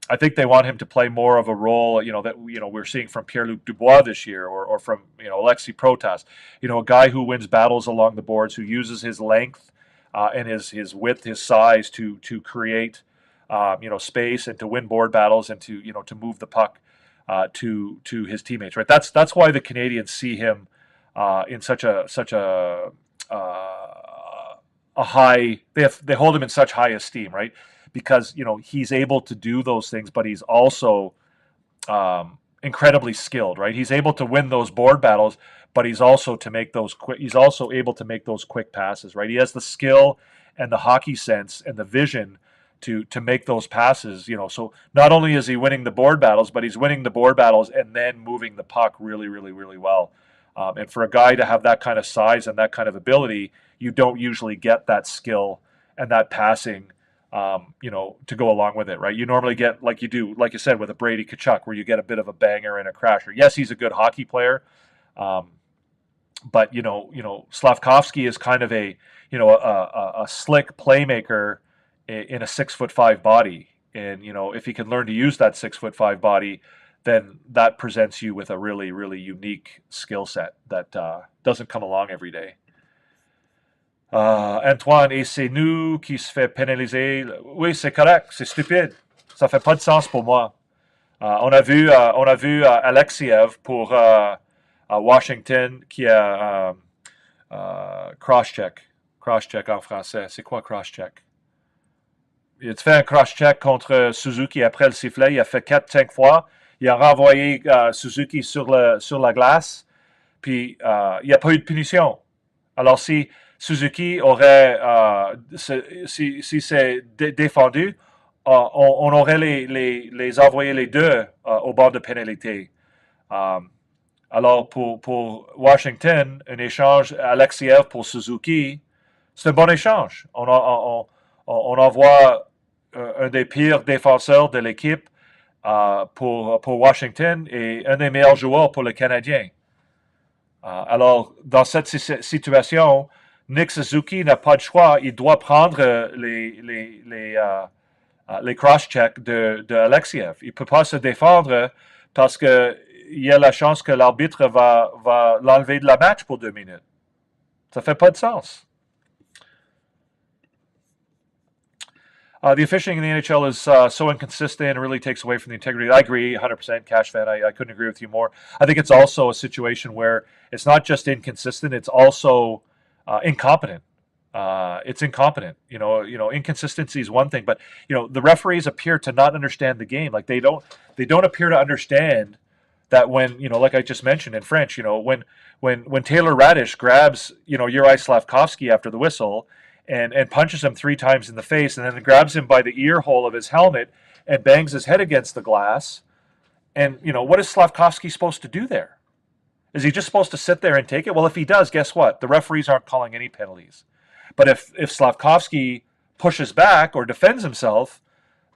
I think they want him to play more of a role, that we're seeing from Pierre-Luc Dubois this year, or from Alexei Protas, a guy who wins battles along the boards, who uses his length and his width, his size to create space and to win board battles and to move the puck to his teammates. Right. That's why the Canadiens see him in such a high. They hold him in such high esteem, right? Because he's able to do those things, but he's also incredibly skilled, right? He's able to win those board battles, but he's also able to make those quick passes, right? He has the skill and the hockey sense and the vision to make those passes. So not only is he winning the board battles, but he's winning the board battles and then moving the puck really, really, really well. And for a guy to have that kind of size and that kind of ability, you don't usually get that skill and that passing. To go along with it, right? You normally get, like you said, with a Brady Tkachuk, where you get a bit of a banger and a crasher. Yes, he's a good hockey player, but Slavkovski is kind of a slick playmaker in a 6'5" body, and if he can learn to use that 6'5" body, then that presents you with a really, really unique skill set that doesn't come along every day. Antoine, et c'est nous qui se fait pénaliser. Oui, c'est correct, c'est stupide. Ça fait pas de sens pour moi. On a vu Alexiev pour Washington qui a cross-check. Cross-check en français. C'est quoi cross-check? Il a fait un cross-check contre Suzuki après le sifflet. Il a fait 4-5 fois. Il a renvoyé Suzuki sur la glace. Puis, il n'y a pas eu de punition. Alors, si Suzuki aurait, si c'est défendu, on aurait les envoyé les deux au bord de pénalité. Alors, pour Washington, un échange Alexiev pour Suzuki, c'est un bon échange. On envoie un des pires défenseurs de l'équipe pour Washington et un des meilleurs joueurs pour le Canadien. Alors, dans cette situation, Nick Suzuki n'a pas de choix. Il doit prendre les cross-checks de Alexiev. Il ne peut pas se défendre parce qu'il y a la chance que l'arbitre va l'enlever de la match pour 2 minutes. Ça ne fait pas de sens. The officiating in the NHL is so inconsistent and really takes away from the integrity. I agree 100%, Cash Fan. I couldn't agree with you more. I think it's also a situation where it's not just inconsistent, it's also incompetent. It's incompetent. Inconsistency is one thing, but the referees appear to not understand the game. Like they don't appear to understand that when like I just mentioned in French, when Taylor Radish grabs Uri Slavkovsky after the whistle and punches him 3 times in the face, and then grabs him by the ear hole of his helmet and bangs his head against the glass. And what is Slavkovsky supposed to do there? Is he just supposed to sit there and take it? Well, if he does, guess what? The referees aren't calling any penalties. But if Slavkovsky pushes back or defends himself,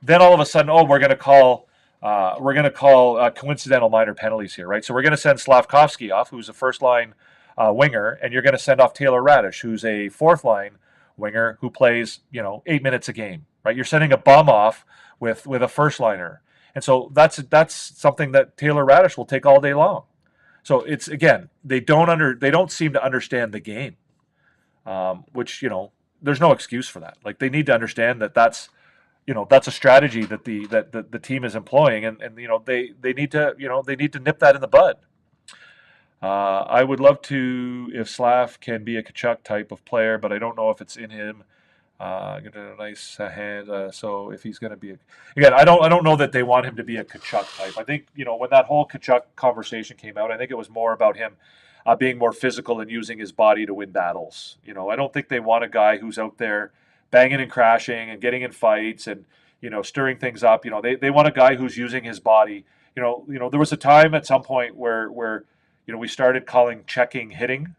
then all of a sudden, we're going to call coincidental minor penalties here, right? So we're going to send Slavkovsky off, who's a first-line winger, and you're going to send off Taylor Radish, who's a fourth-line winger who plays 8 minutes a game, right? You're sending a bum off with a first-liner, and so that's something that Taylor Radish will take all day long. So it's again, they don't seem to understand the game. Which there's no excuse for that. Like they need to understand that that's a strategy that the team is employing, and they need to nip that in the bud. I would love to if Slav can be a Kachuk type of player, but I don't know if it's in him. Get a nice hand. So if he's going to be again, I don't know that they want him to be a Kachuk type. I think when that whole Kachuk conversation came out, I think it was more about him being more physical and using his body to win battles. I don't think they want a guy who's out there banging and crashing and getting in fights and stirring things up. They want a guy who's using his body. There was a time at some point where we started calling checking hitting.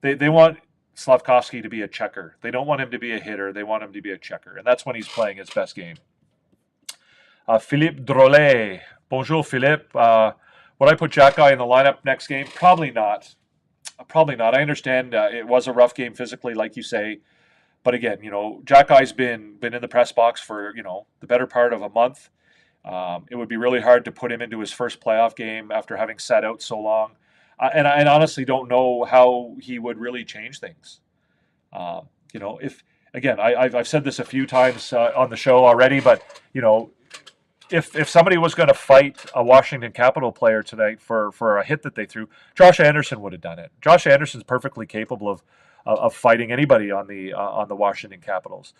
They want Slavkovsky to be a checker. They don't want him to be a hitter. They want him to be a checker, and that's when he's playing his best game. Philippe Drolet. Bonjour, Philippe. Would I put Jack Guy in the lineup next game? Probably not. Probably not. I understand it was a rough game physically, like you say. But again, Jack Guy's been in the press box for, the better part of a month. It would be really hard to put him into his first playoff game after having sat out so long. And I honestly don't know how he would really change things. If again, I've said this a few times on the show already, but, if somebody was going to fight a Washington Capital player tonight for a hit that they threw, Josh Anderson would have done it. Josh Anderson's perfectly capable of fighting anybody on the Washington Capitals.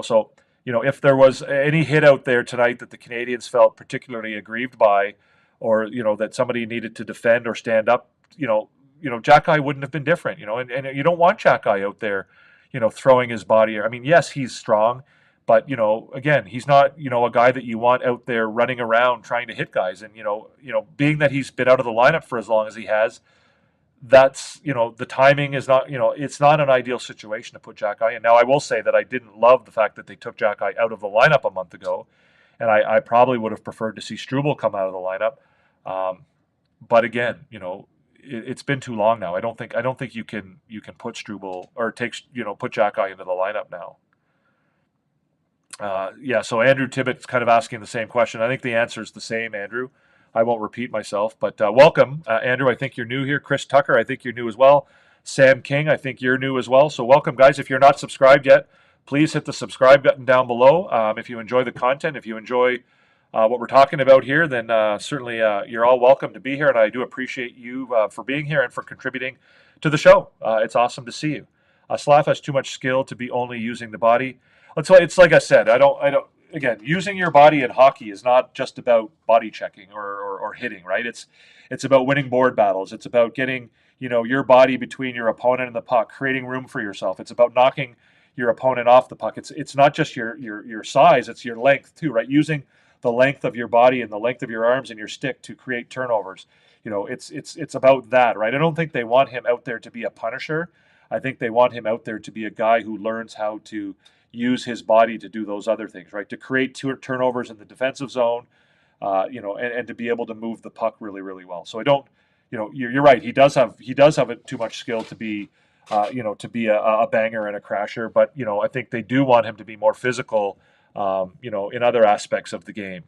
So if there was any hit out there tonight that the Canadiens felt particularly aggrieved by, or that somebody needed to defend or stand up, Jack Guy wouldn't have been different. And you don't want Jack Guy out there, throwing his body. I mean, yes, he's strong. But, again, he's not, a guy that you want out there running around trying to hit guys. And, being that he's been out of the lineup for as long as he has, that's, the timing is not, it's not an ideal situation to put Jack Guy in. Now, I will say that I didn't love the fact that they took Jack Guy out of the lineup a month ago. And I probably would have preferred to see Struble come out of the lineup. But again, it's been too long now. I don't think you can put Struble or put Jack Guy into the lineup now. So Andrew Tibbet's kind of asking the same question. I think the answer is the same, Andrew. I won't repeat myself. But welcome, Andrew. I think you're new here. Chris Tucker, I think you're new as well. Sam King, I think you're new as well. So welcome, guys. If you're not subscribed yet, please hit the subscribe button down below. If you enjoy the content, if you enjoy what we're talking about here, then certainly you're all welcome to be here. And I do appreciate you for being here and for contributing to the show. It's awesome to see you. Slav has too much skill to be only using the body. It's like I said, again, using your body in hockey is not just about body checking or hitting, right? It's about winning board battles. It's about getting, your body between your opponent and the puck, creating room for yourself. It's about knocking your opponent off the puck. It's not just your size, it's your length too, right? Using the length of your body and the length of your arms and your stick to create turnovers. It's about that, right? I don't think they want him out there to be a punisher. I think they want him out there to be a guy who learns how to use his body to do those other things, right? To create turnovers in the defensive zone, and to be able to move the puck really, really well. So I don't, you're right. He does have too much skill to be, to be a banger and a crasher. But I think they do want him to be more physical, in other aspects of the game.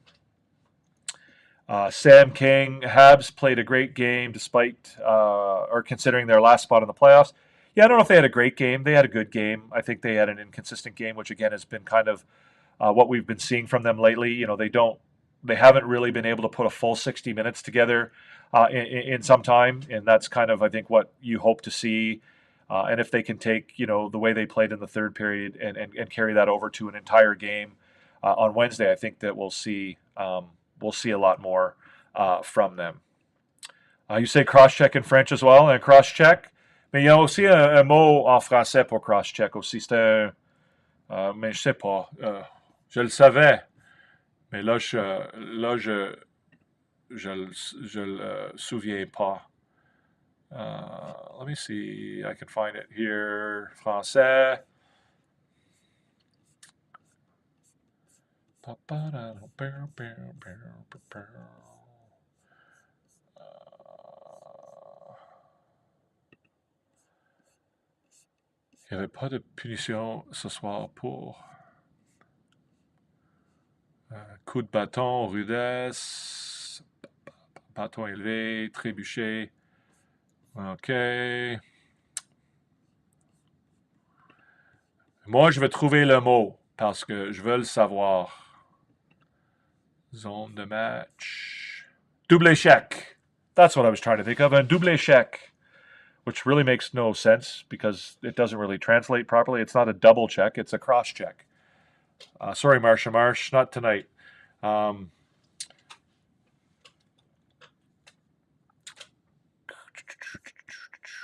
Sam King, Habs played a great game despite or considering their last spot in the playoffs. Yeah, I don't know if they had a great game. They had a good game. I think they had an inconsistent game, which again has been kind of what we've been seeing from them lately. They haven't really been able to put a full 60 minutes together in some time, and that's kind of, I think, what you hope to see. And if they can take, the way they played in the third period and carry that over to an entire game on Wednesday, I think that we'll see a lot more from them. You say cross-check in French as well, and cross-check. Mais il y a aussi un mot en français pour cross-check aussi. C'est mais je sais pas. Je le savais. Mais là, je le souviens pas. Let me see. I can find it here. Français. Il n'y avait pas de punition ce soir pour coup de bâton, rudesse, bâton élevé, trébuché. OK. Moi, je vais trouver le mot parce que je veux le savoir. Zone de match. Double échec. That's what I was trying to think of. Un double échec. Which really makes no sense because it doesn't really translate properly. It's not a double check, it's a cross check. Sorry, Marsha Marsh, not tonight.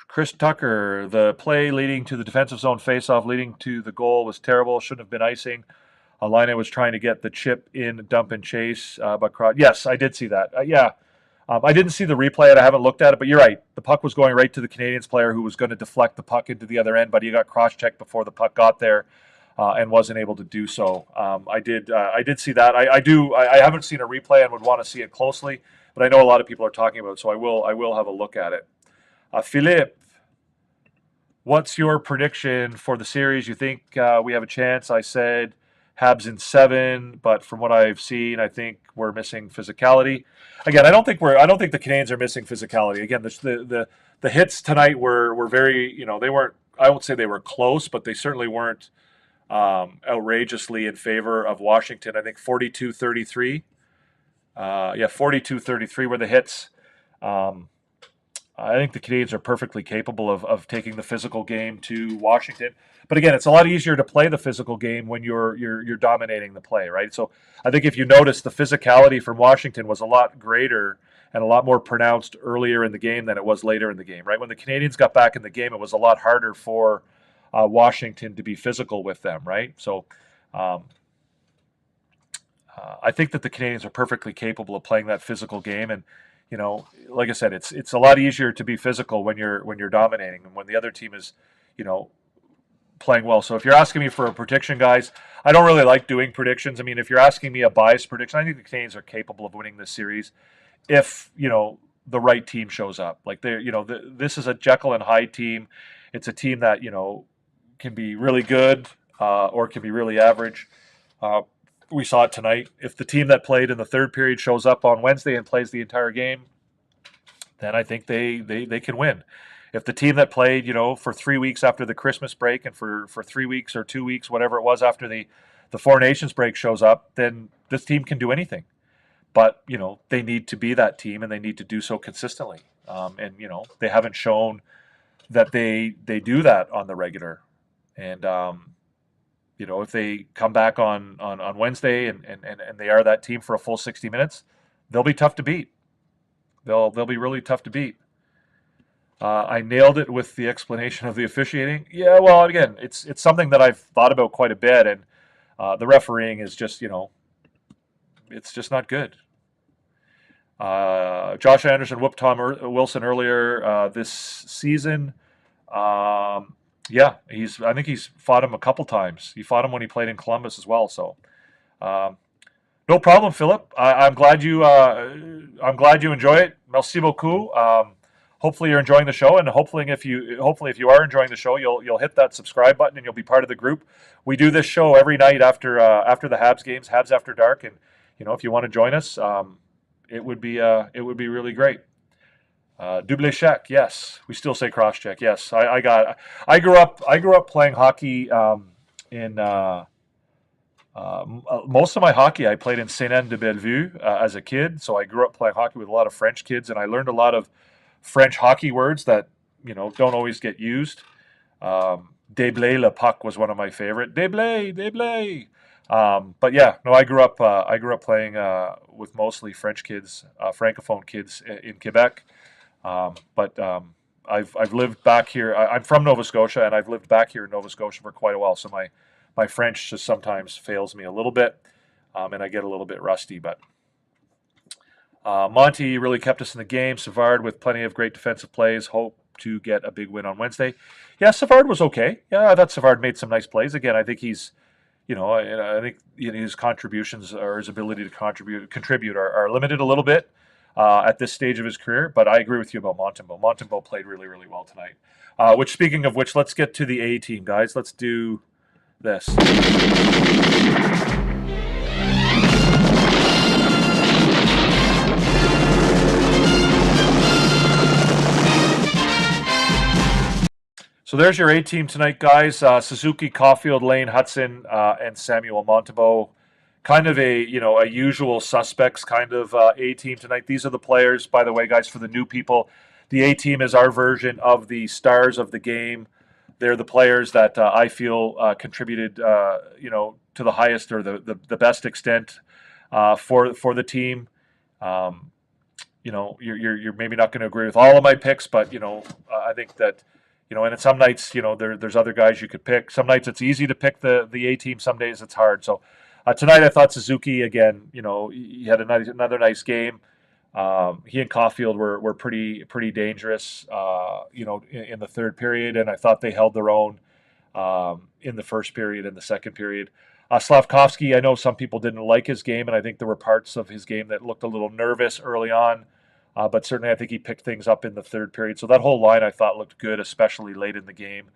Chris Tucker, the play leading to the defensive zone faceoff, leading to the goal was terrible. Shouldn't have been icing. Laine was trying to get the chip in, dump and chase. But yes, I did see that. Yeah. I didn't see the replay, and I haven't looked at it, but you're right. The puck was going right to the Canadiens player who was going to deflect the puck into the other end, but he got cross-checked before the puck got there and wasn't able to do so. I did see that. I haven't seen a replay and would want to see it closely, but I know a lot of people are talking about it, so I will have a look at it. Philippe, what's your prediction for the series? You think we have a chance? I said Habs in 7, but from what I've seen, I think we're missing physicality. Again, I don't think the Canadiens are missing physicality. Again, the hits tonight were very, they weren't, I won't say they were close, but they certainly weren't outrageously in favor of Washington. I think 42-33. 42-33 were the hits. I think the Canadiens are perfectly capable of taking the physical game to Washington. But again, it's a lot easier to play the physical game when you're dominating the play, right? So I think if you notice, the physicality from Washington was a lot greater and a lot more pronounced earlier in the game than it was later in the game, right? When the Canadiens got back in the game, it was a lot harder for Washington to be physical with them, right? So I think that the Canadiens are perfectly capable of playing that physical game, and like I said, it's a lot easier to be physical when you're dominating and when the other team is, playing well. So if you're asking me for a prediction, guys, I don't really like doing predictions. I mean, if you're asking me a biased prediction, I think the Canadiens are capable of winning this series if, the right team shows up. Like this is a Jekyll and Hyde team. It's a team that, can be really good or can be really average. we saw it tonight. If the team that played in the third period shows up on Wednesday and plays the entire game, then I think they can win. If the team that played, for 3 weeks after the Christmas break and for 3 weeks or 2 weeks, whatever it was after the Four Nations break shows up, then this team can do anything. But, they need to be that team and they need to do so consistently. And they haven't shown that they do that on the regular. And, if they come back on Wednesday and they are that team for a full 60 minutes, they'll be tough to beat. They'll be really tough to beat. I nailed it with the explanation of the officiating. Yeah, well, again, it's something that I've thought about quite a bit, and the refereeing is just, it's just not good. Josh Anderson whooped Tom Wilson earlier this season. I think he's fought him a couple times. He fought him when he played in Columbus as well. So, no problem, Philip. I'm glad you enjoy it. Merci beaucoup. Hopefully you're enjoying the show, and hopefully if you are enjoying the show, you'll hit that subscribe button and you'll be part of the group. We do this show every night after the Habs games, Habs After Dark, and if you want to join us, it would be really great. Double échec, yes. We still say cross check, yes. I grew up playing hockey in most of my hockey I played in Sainte-Anne-de-Bellevue as a kid, so I grew up playing hockey with a lot of French kids, and I learned a lot of French hockey words that don't always get used. Déblai le puck was one of my favorite. Déblai. But yeah, no, I grew up playing with mostly French kids, francophone kids in Quebec. But I've lived back here. I'm from Nova Scotia, and I've lived back here in Nova Scotia for quite a while. So my French just sometimes fails me a little bit, and I get a little bit rusty. But Monty really kept us in the game. Savard with plenty of great defensive plays. Hope to get a big win on Wednesday. Yeah, Savard was okay. Yeah, I thought Savard made some nice plays. Again, I think he's, I think his contributions or his ability to contribute are limited a little bit at this stage of his career. But I agree with you about Montembeault. Montembeault played really, really well tonight. Speaking of which, let's get to the A team, guys. Let's do this. So there's your A team tonight, guys. Suzuki, Caulfield, Lane, Hudson, and Samuel Montembeault. Kind of a usual suspects kind of A team tonight. These are the players, by the way, guys, for the new people. The A team is our version of the stars of the game. They're the players that I feel contributed, to the highest or the best extent for the team. You're maybe not going to agree with all of my picks, but I think that. And at some nights, there's other guys you could pick. Some nights it's easy to pick the A team. Some days it's hard. So tonight I thought Suzuki again. He had another nice game. He and Caulfield were pretty dangerous. In the third period, and I thought they held their own in the first period and the second period. Slavkovsky, I know some people didn't like his game, and I think there were parts of his game that looked a little nervous early on. But certainly I think he picked things up in the third period. So that whole line I thought looked good, especially late in the game.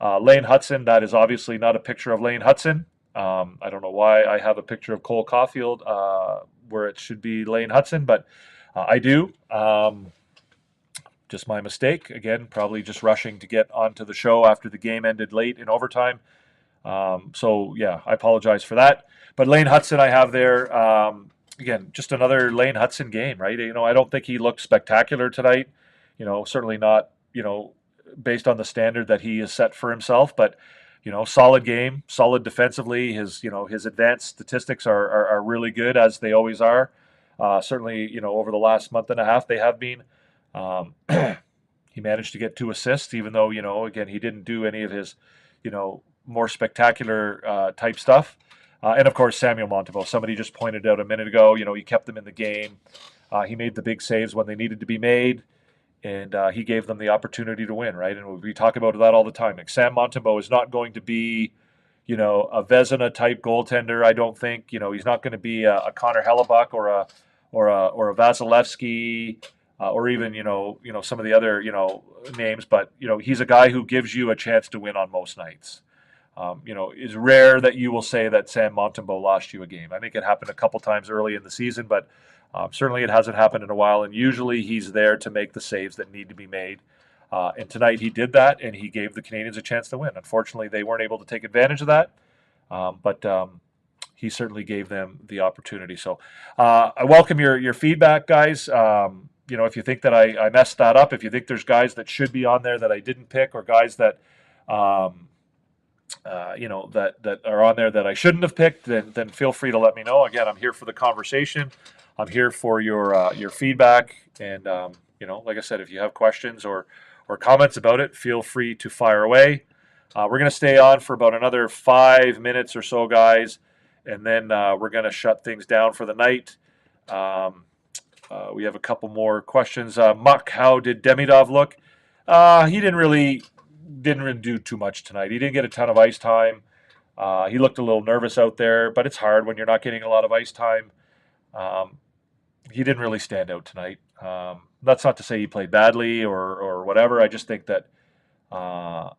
Lane Hudson, that is obviously not a picture of Lane Hudson. I don't know why I have a picture of Cole Caulfield where it should be Lane Hudson, but I do. Just my mistake. Again, probably just rushing to get onto the show after the game ended late in overtime. So, yeah, I apologize for that. But Lane Hudson I have there. Again, just another Lane Hudson game, right? I don't think he looked spectacular tonight. Certainly not, based on the standard that he has set for himself. But, solid game, solid defensively. His advanced statistics are really good, as they always are. Certainly, over the last month and a half, they have been. He managed to get 2 assists, even though, again, he didn't do any of his, more spectacular type stuff. And, of course, Samuel Montembeault, somebody just pointed out a minute ago, he kept them in the game. He made the big saves when they needed to be made, and he gave them the opportunity to win, right? And we talk about that all the time. Like, Sam Montembeault is not going to be, a Vezina-type goaltender, I don't think. He's not going to be a Connor Hellebuck or a Vasilevsky or even, some of the other, names. But, he's a guy who gives you a chance to win on most nights. It's rare that you will say that Sam Montembeault lost you a game. I think it happened a couple times early in the season, but certainly it hasn't happened in a while. And usually he's there to make the saves that need to be made. And tonight he did that, and he gave the Canadiens a chance to win. Unfortunately, they weren't able to take advantage of that, but he certainly gave them the opportunity. So I welcome your feedback, guys. If you think that I messed that up, if you think there's guys that should be on there that I didn't pick, or guys that that are on there that I shouldn't have picked, then feel free to let me know. Again, I'm here for the conversation. I'm here for your feedback, and like I said, if you have questions or comments about it, feel free to fire away. We're going to stay on for about another 5 minutes or so, guys, and then we're going to shut things down for the night. We have a couple more questions. Muck, how did Demidov look? He didn't really do too much tonight. He didn't get a ton of ice time. He looked a little nervous out there, but it's hard when you're not getting a lot of ice time. He didn't really stand out tonight. That's not to say he played badly or whatever. I just think that I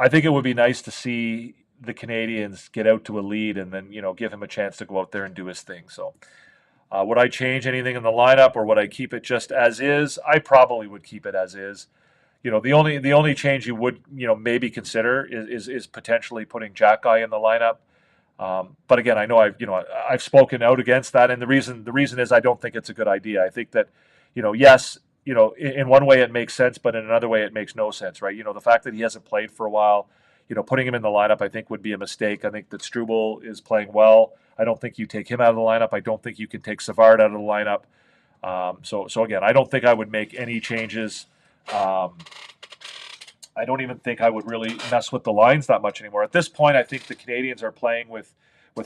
think it would be nice to see the Canadiens get out to a lead and then give him a chance to go out there and do his thing. So would I change anything in the lineup, or would I keep it just as is? I probably would keep it as is. The only change you would maybe consider is potentially putting Jack Guy in the lineup. But again, I know I've spoken out against that, and the reason is I don't think it's a good idea. I think that yes, in one way it makes sense, but in another way it makes no sense, right? The fact that he hasn't played for a while, putting him in the lineup I think would be a mistake. I think that Struble is playing well. I don't think you take him out of the lineup. I don't think you can take Savard out of the lineup. So again, I don't think I would make any changes. I don't even think I would really mess with the lines that much anymore. At this point, I think the Canadiens are playing with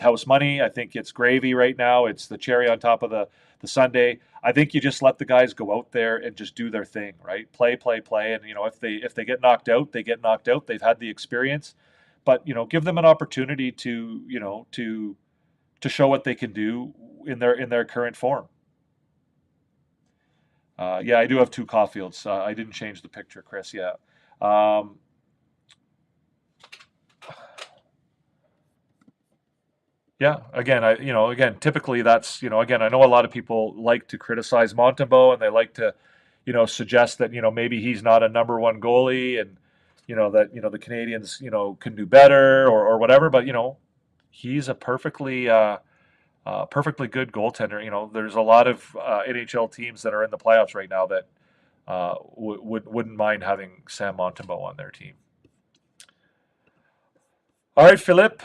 house money. I think it's gravy right now. It's the cherry on top of the sundae. I think you just let the guys go out there and just do their thing, right? Play. And if they get knocked out, they get knocked out. They've had the experience, but give them an opportunity to show what they can do in their current form. Yeah, I do have 2 Caulfields. I didn't change the picture, Chris. Yeah. Yeah. Again, typically that's, again, I know a lot of people like to criticize Montembeault, and they like to, suggest that, maybe he's not a number 1 goalie, and, that, the Canadiens, can do better or whatever. But, he's a perfectly good goaltender. There's a lot of NHL teams that are in the playoffs right now that wouldn't mind having Sam Montembeault on their team. All right, Philippe,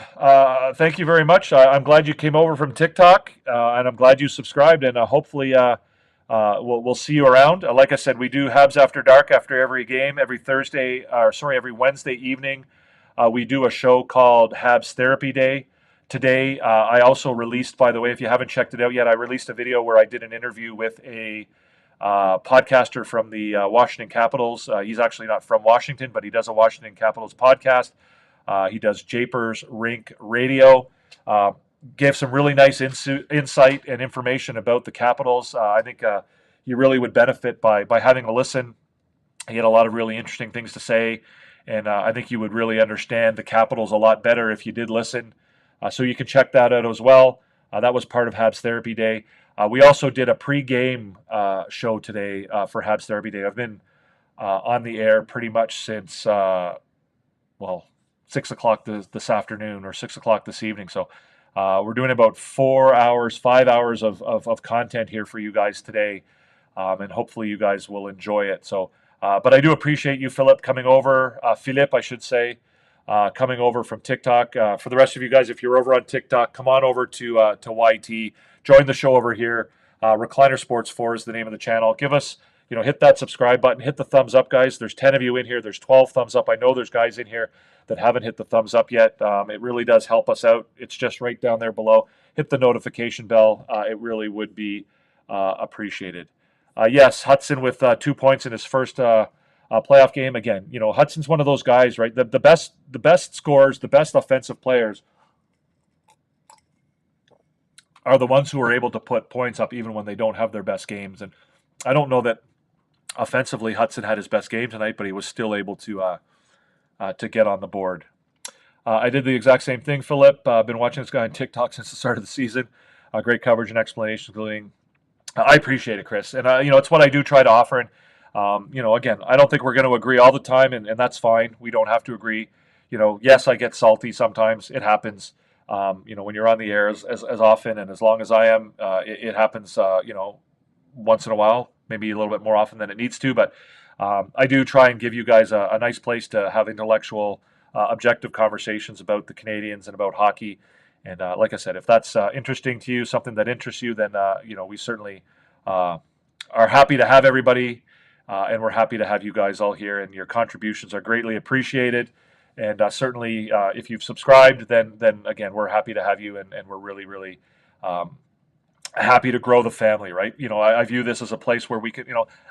thank you very much. I'm glad you came over from TikTok, and I'm glad you subscribed, and hopefully we'll see you around. Like I said, we do Habs After Dark after every game, every Wednesday evening. We do a show called Habs Therapy Day. Today, I also released, by the way, if you haven't checked it out yet, I released a video where I did an interview with a podcaster from the Washington Capitals. He's actually not from Washington, but he does a Washington Capitals podcast. He does Japers Rink Radio. Gave some really nice insight and information about the Capitals. I think you really would benefit by having a listen. He had a lot of really interesting things to say, and I think you would really understand the Capitals a lot better if you did listen. So you can check that out as well. That was part of Habs Therapy Day. We also did a pre-game show today for Habs Therapy Day. I've been on the air pretty much since, 6 o'clock this afternoon or 6 o'clock this evening. So we're doing about 5 hours of content here for you guys today, and hopefully you guys will enjoy it. So, but I do appreciate you, Philippe, coming over. Philippe, I should say. Coming over from TikTok. For the rest of you guys, if you're over on TikTok, come on over to YT. Join the show over here. Recliner Sports 4 is the name of the channel. Give us, hit that subscribe button. Hit the thumbs up, guys. There's 10 of you in here. There's 12 thumbs up. I know there's guys in here that haven't hit the thumbs up yet. It really does help us out. It's just right down there below. Hit the notification bell. It really would be appreciated. Yes, Hudson with 2 points in his first playoff game. Again, Hudson's one of those guys, right? The best scorers, the best offensive players are the ones who are able to put points up even when they don't have their best games. And I don't know that offensively Hudson had his best game tonight, but he was still able to get on the board. I did the exact same thing, Philip. I've been watching this guy on TikTok since the start of the season. Great coverage and explanations, including. I appreciate it, Chris. And, it's what I do try to offer. And, again, I don't think we're going to agree all the time, and that's fine. We don't have to agree. Yes, I get salty sometimes. It happens. When you're on the air as often and as long as I am, it happens, once in a while, maybe a little bit more often than it needs to. But I do try and give you guys a nice place to have intellectual, objective conversations about the Canadiens and about hockey. And like I said, if that's interesting to you, something that interests you, then, we certainly are happy to have everybody. And we're happy to have you guys all here. And your contributions are greatly appreciated. And certainly, if you've subscribed, then again, we're happy to have you. And we're really, really happy to grow the family, right? I view this as a place where we can,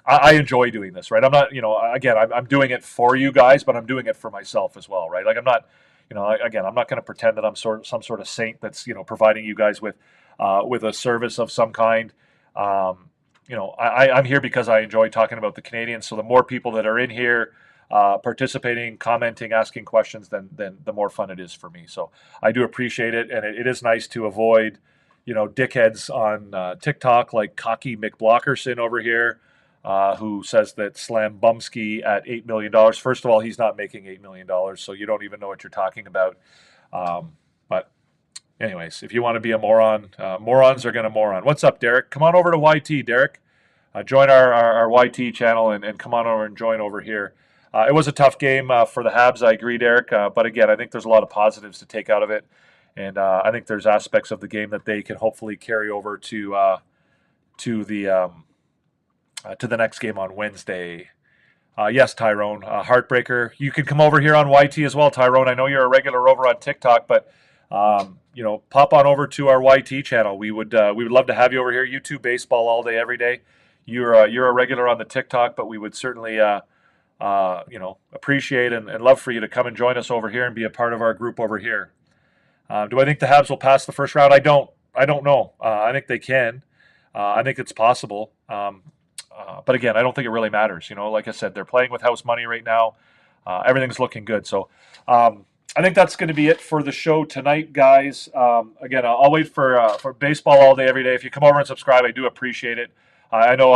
I enjoy doing this, right? I'm not, again, I'm doing it for you guys, but I'm doing it for myself as well, right? Like I'm not, again, I'm not going to pretend that I'm some sort of saint that's, providing you guys with a service of some kind. I'm here because I enjoy talking about the Canadiens. So the more people that are in here, participating, commenting, asking questions, then the more fun it is for me. So I do appreciate it. And it is nice to avoid, dickheads on TikTok like Cocky McBlockerson over here, who says that Slam Bumsky at $8 million. First of all, he's not making $8 million, so you don't even know what you're talking about. But anyways, if you want to be a moron, morons are going to moron. What's up, Derek? Come on over to YT, Derek. Join our YT channel and come on over and join over here. It was a tough game for the Habs, I agree, Derek. But again, I think there's a lot of positives to take out of it. And I think there's aspects of the game that they can hopefully carry over to the next game on Wednesday. Yes, Tyrone, heartbreaker. You can come over here on YT as well, Tyrone. I know you're a regular over on TikTok, but pop on over to our YT channel. We would love to have you over here. YouTube baseball all day, every day. You're a regular on the TikTok, but we would certainly appreciate and love for you to come and join us over here and be a part of our group over here. Do I think the Habs will pass the first round? I don't know. I think they can. I think it's possible. But again, I don't think it really matters. Like I said, they're playing with house money right now. Everything's looking good. So I think that's going to be it for the show tonight, guys. Again, I'll wait for baseball all day, every day. If you come over and subscribe, I do appreciate it. I know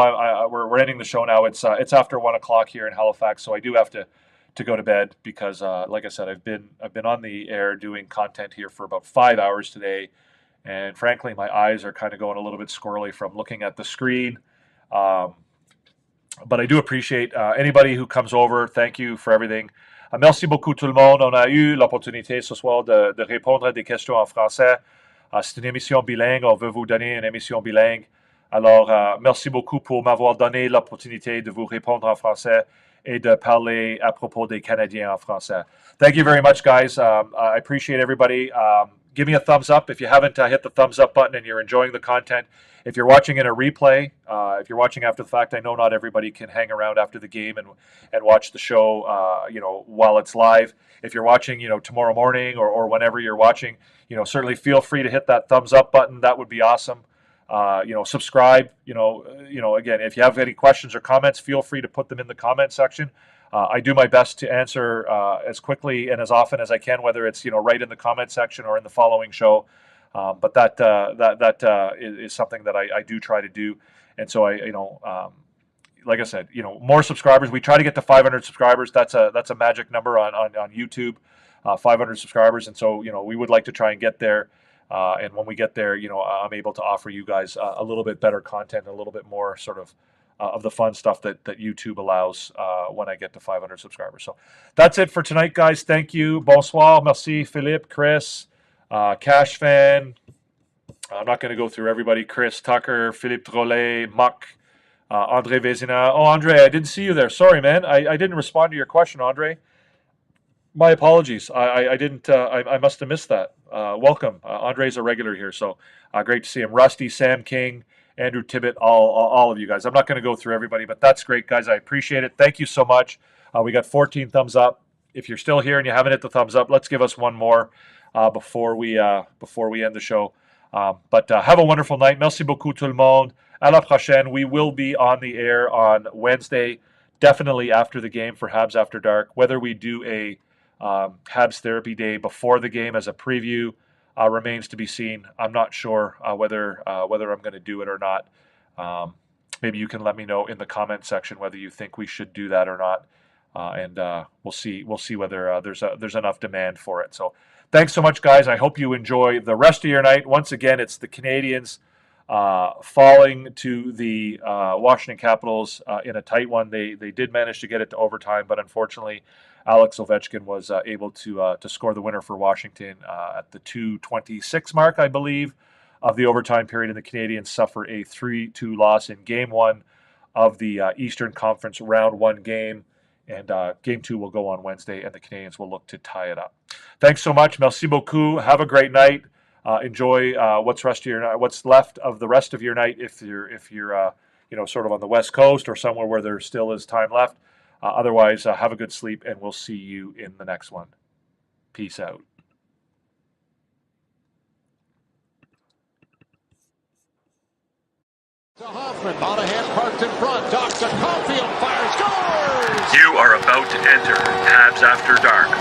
we're ending the show now. It's after 1 o'clock here in Halifax, so I do have to go to bed because, like I said, I've been on the air doing content here for about 5 hours today, and frankly, my eyes are kind of going a little bit squirrely from looking at the screen. But I do appreciate anybody who comes over. Thank you for everything. Merci beaucoup tout le monde. On a eu l'opportunité ce soir de répondre à des questions en français. C'est une émission bilingue. On veut vous donner une émission bilingue. Alors, merci beaucoup pour m'avoir donné l'opportunité de vous répondre en français et de parler à propos des Canadiens en français. Thank you very much, guys. I appreciate everybody. Give me a thumbs up if you haven't hit the thumbs up button and you're enjoying the content. If you're watching in a replay, if you're watching after the fact, I know not everybody can hang around after the game and watch the show, while it's live. If you're watching, tomorrow morning or whenever you're watching, certainly feel free to hit that thumbs up button. That would be awesome. Subscribe. Again, if you have any questions or comments, feel free to put them in the comment section. I do my best to answer as quickly and as often as I can, whether it's right in the comment section or in the following show. But that is something that I do try to do. And so like I said, more subscribers. We try to get to 500 subscribers. That's a magic number on YouTube, 500 subscribers. And so we would like to try and get there. And when we get there, I'm able to offer you guys a little bit better content, a little bit more sort of the fun stuff that YouTube allows when I get to 500 subscribers. So that's it for tonight, guys. Thank you. Bonsoir. Merci, Philippe, Chris, Cash Fan. I'm not going to go through everybody. Chris Tucker, Philippe Drolet, Muck, Andre Vezina. Oh, Andre, I didn't see you there. Sorry, man. I didn't respond to your question, Andre. My apologies. I didn't. I must have missed that. Welcome. Andre's a regular here, so great to see him. Rusty, Sam King, Andrew Tibbett, all of you guys. I'm not going to go through everybody, but that's great, guys. I appreciate it. Thank you so much. We got 14 thumbs up. If you're still here and you haven't hit the thumbs up, let's give us one more before we end the show. But have a wonderful night. Merci beaucoup tout le monde. À la prochaine. We will be on the air on Wednesday, definitely after the game for Habs After Dark. Whether we do a Habs Therapy Day before the game as a preview remains to be seen. I'm not sure whether I'm going to do it or not. Maybe you can let me know in the comment section whether you think we should do that or not, and we'll see whether there's enough demand for it. So thanks so much, guys. I hope you enjoy the rest of your night. Once again, it's the Canadiens falling to the Washington Capitals in a tight one. They did manage to get it to overtime, but unfortunately, Alex Ovechkin was able to score the winner for Washington at the 2:26 mark, I believe, of the overtime period, and the Canadiens suffer a 3-2 loss in Game 1 of the Eastern Conference Round 1 game. And Game 2 will go on Wednesday, and the Canadiens will look to tie it up. Thanks so much. Merci beaucoup. Have a great night. Enjoy what's left of the rest of your night if you're sort of on the West Coast or somewhere where there still is time left. Otherwise, have a good sleep, and we'll see you in the next one. Peace out. To Hoffman, Monahan parked in front, docks a Caulfield, fires, scores! You are about to enter Habs After Dark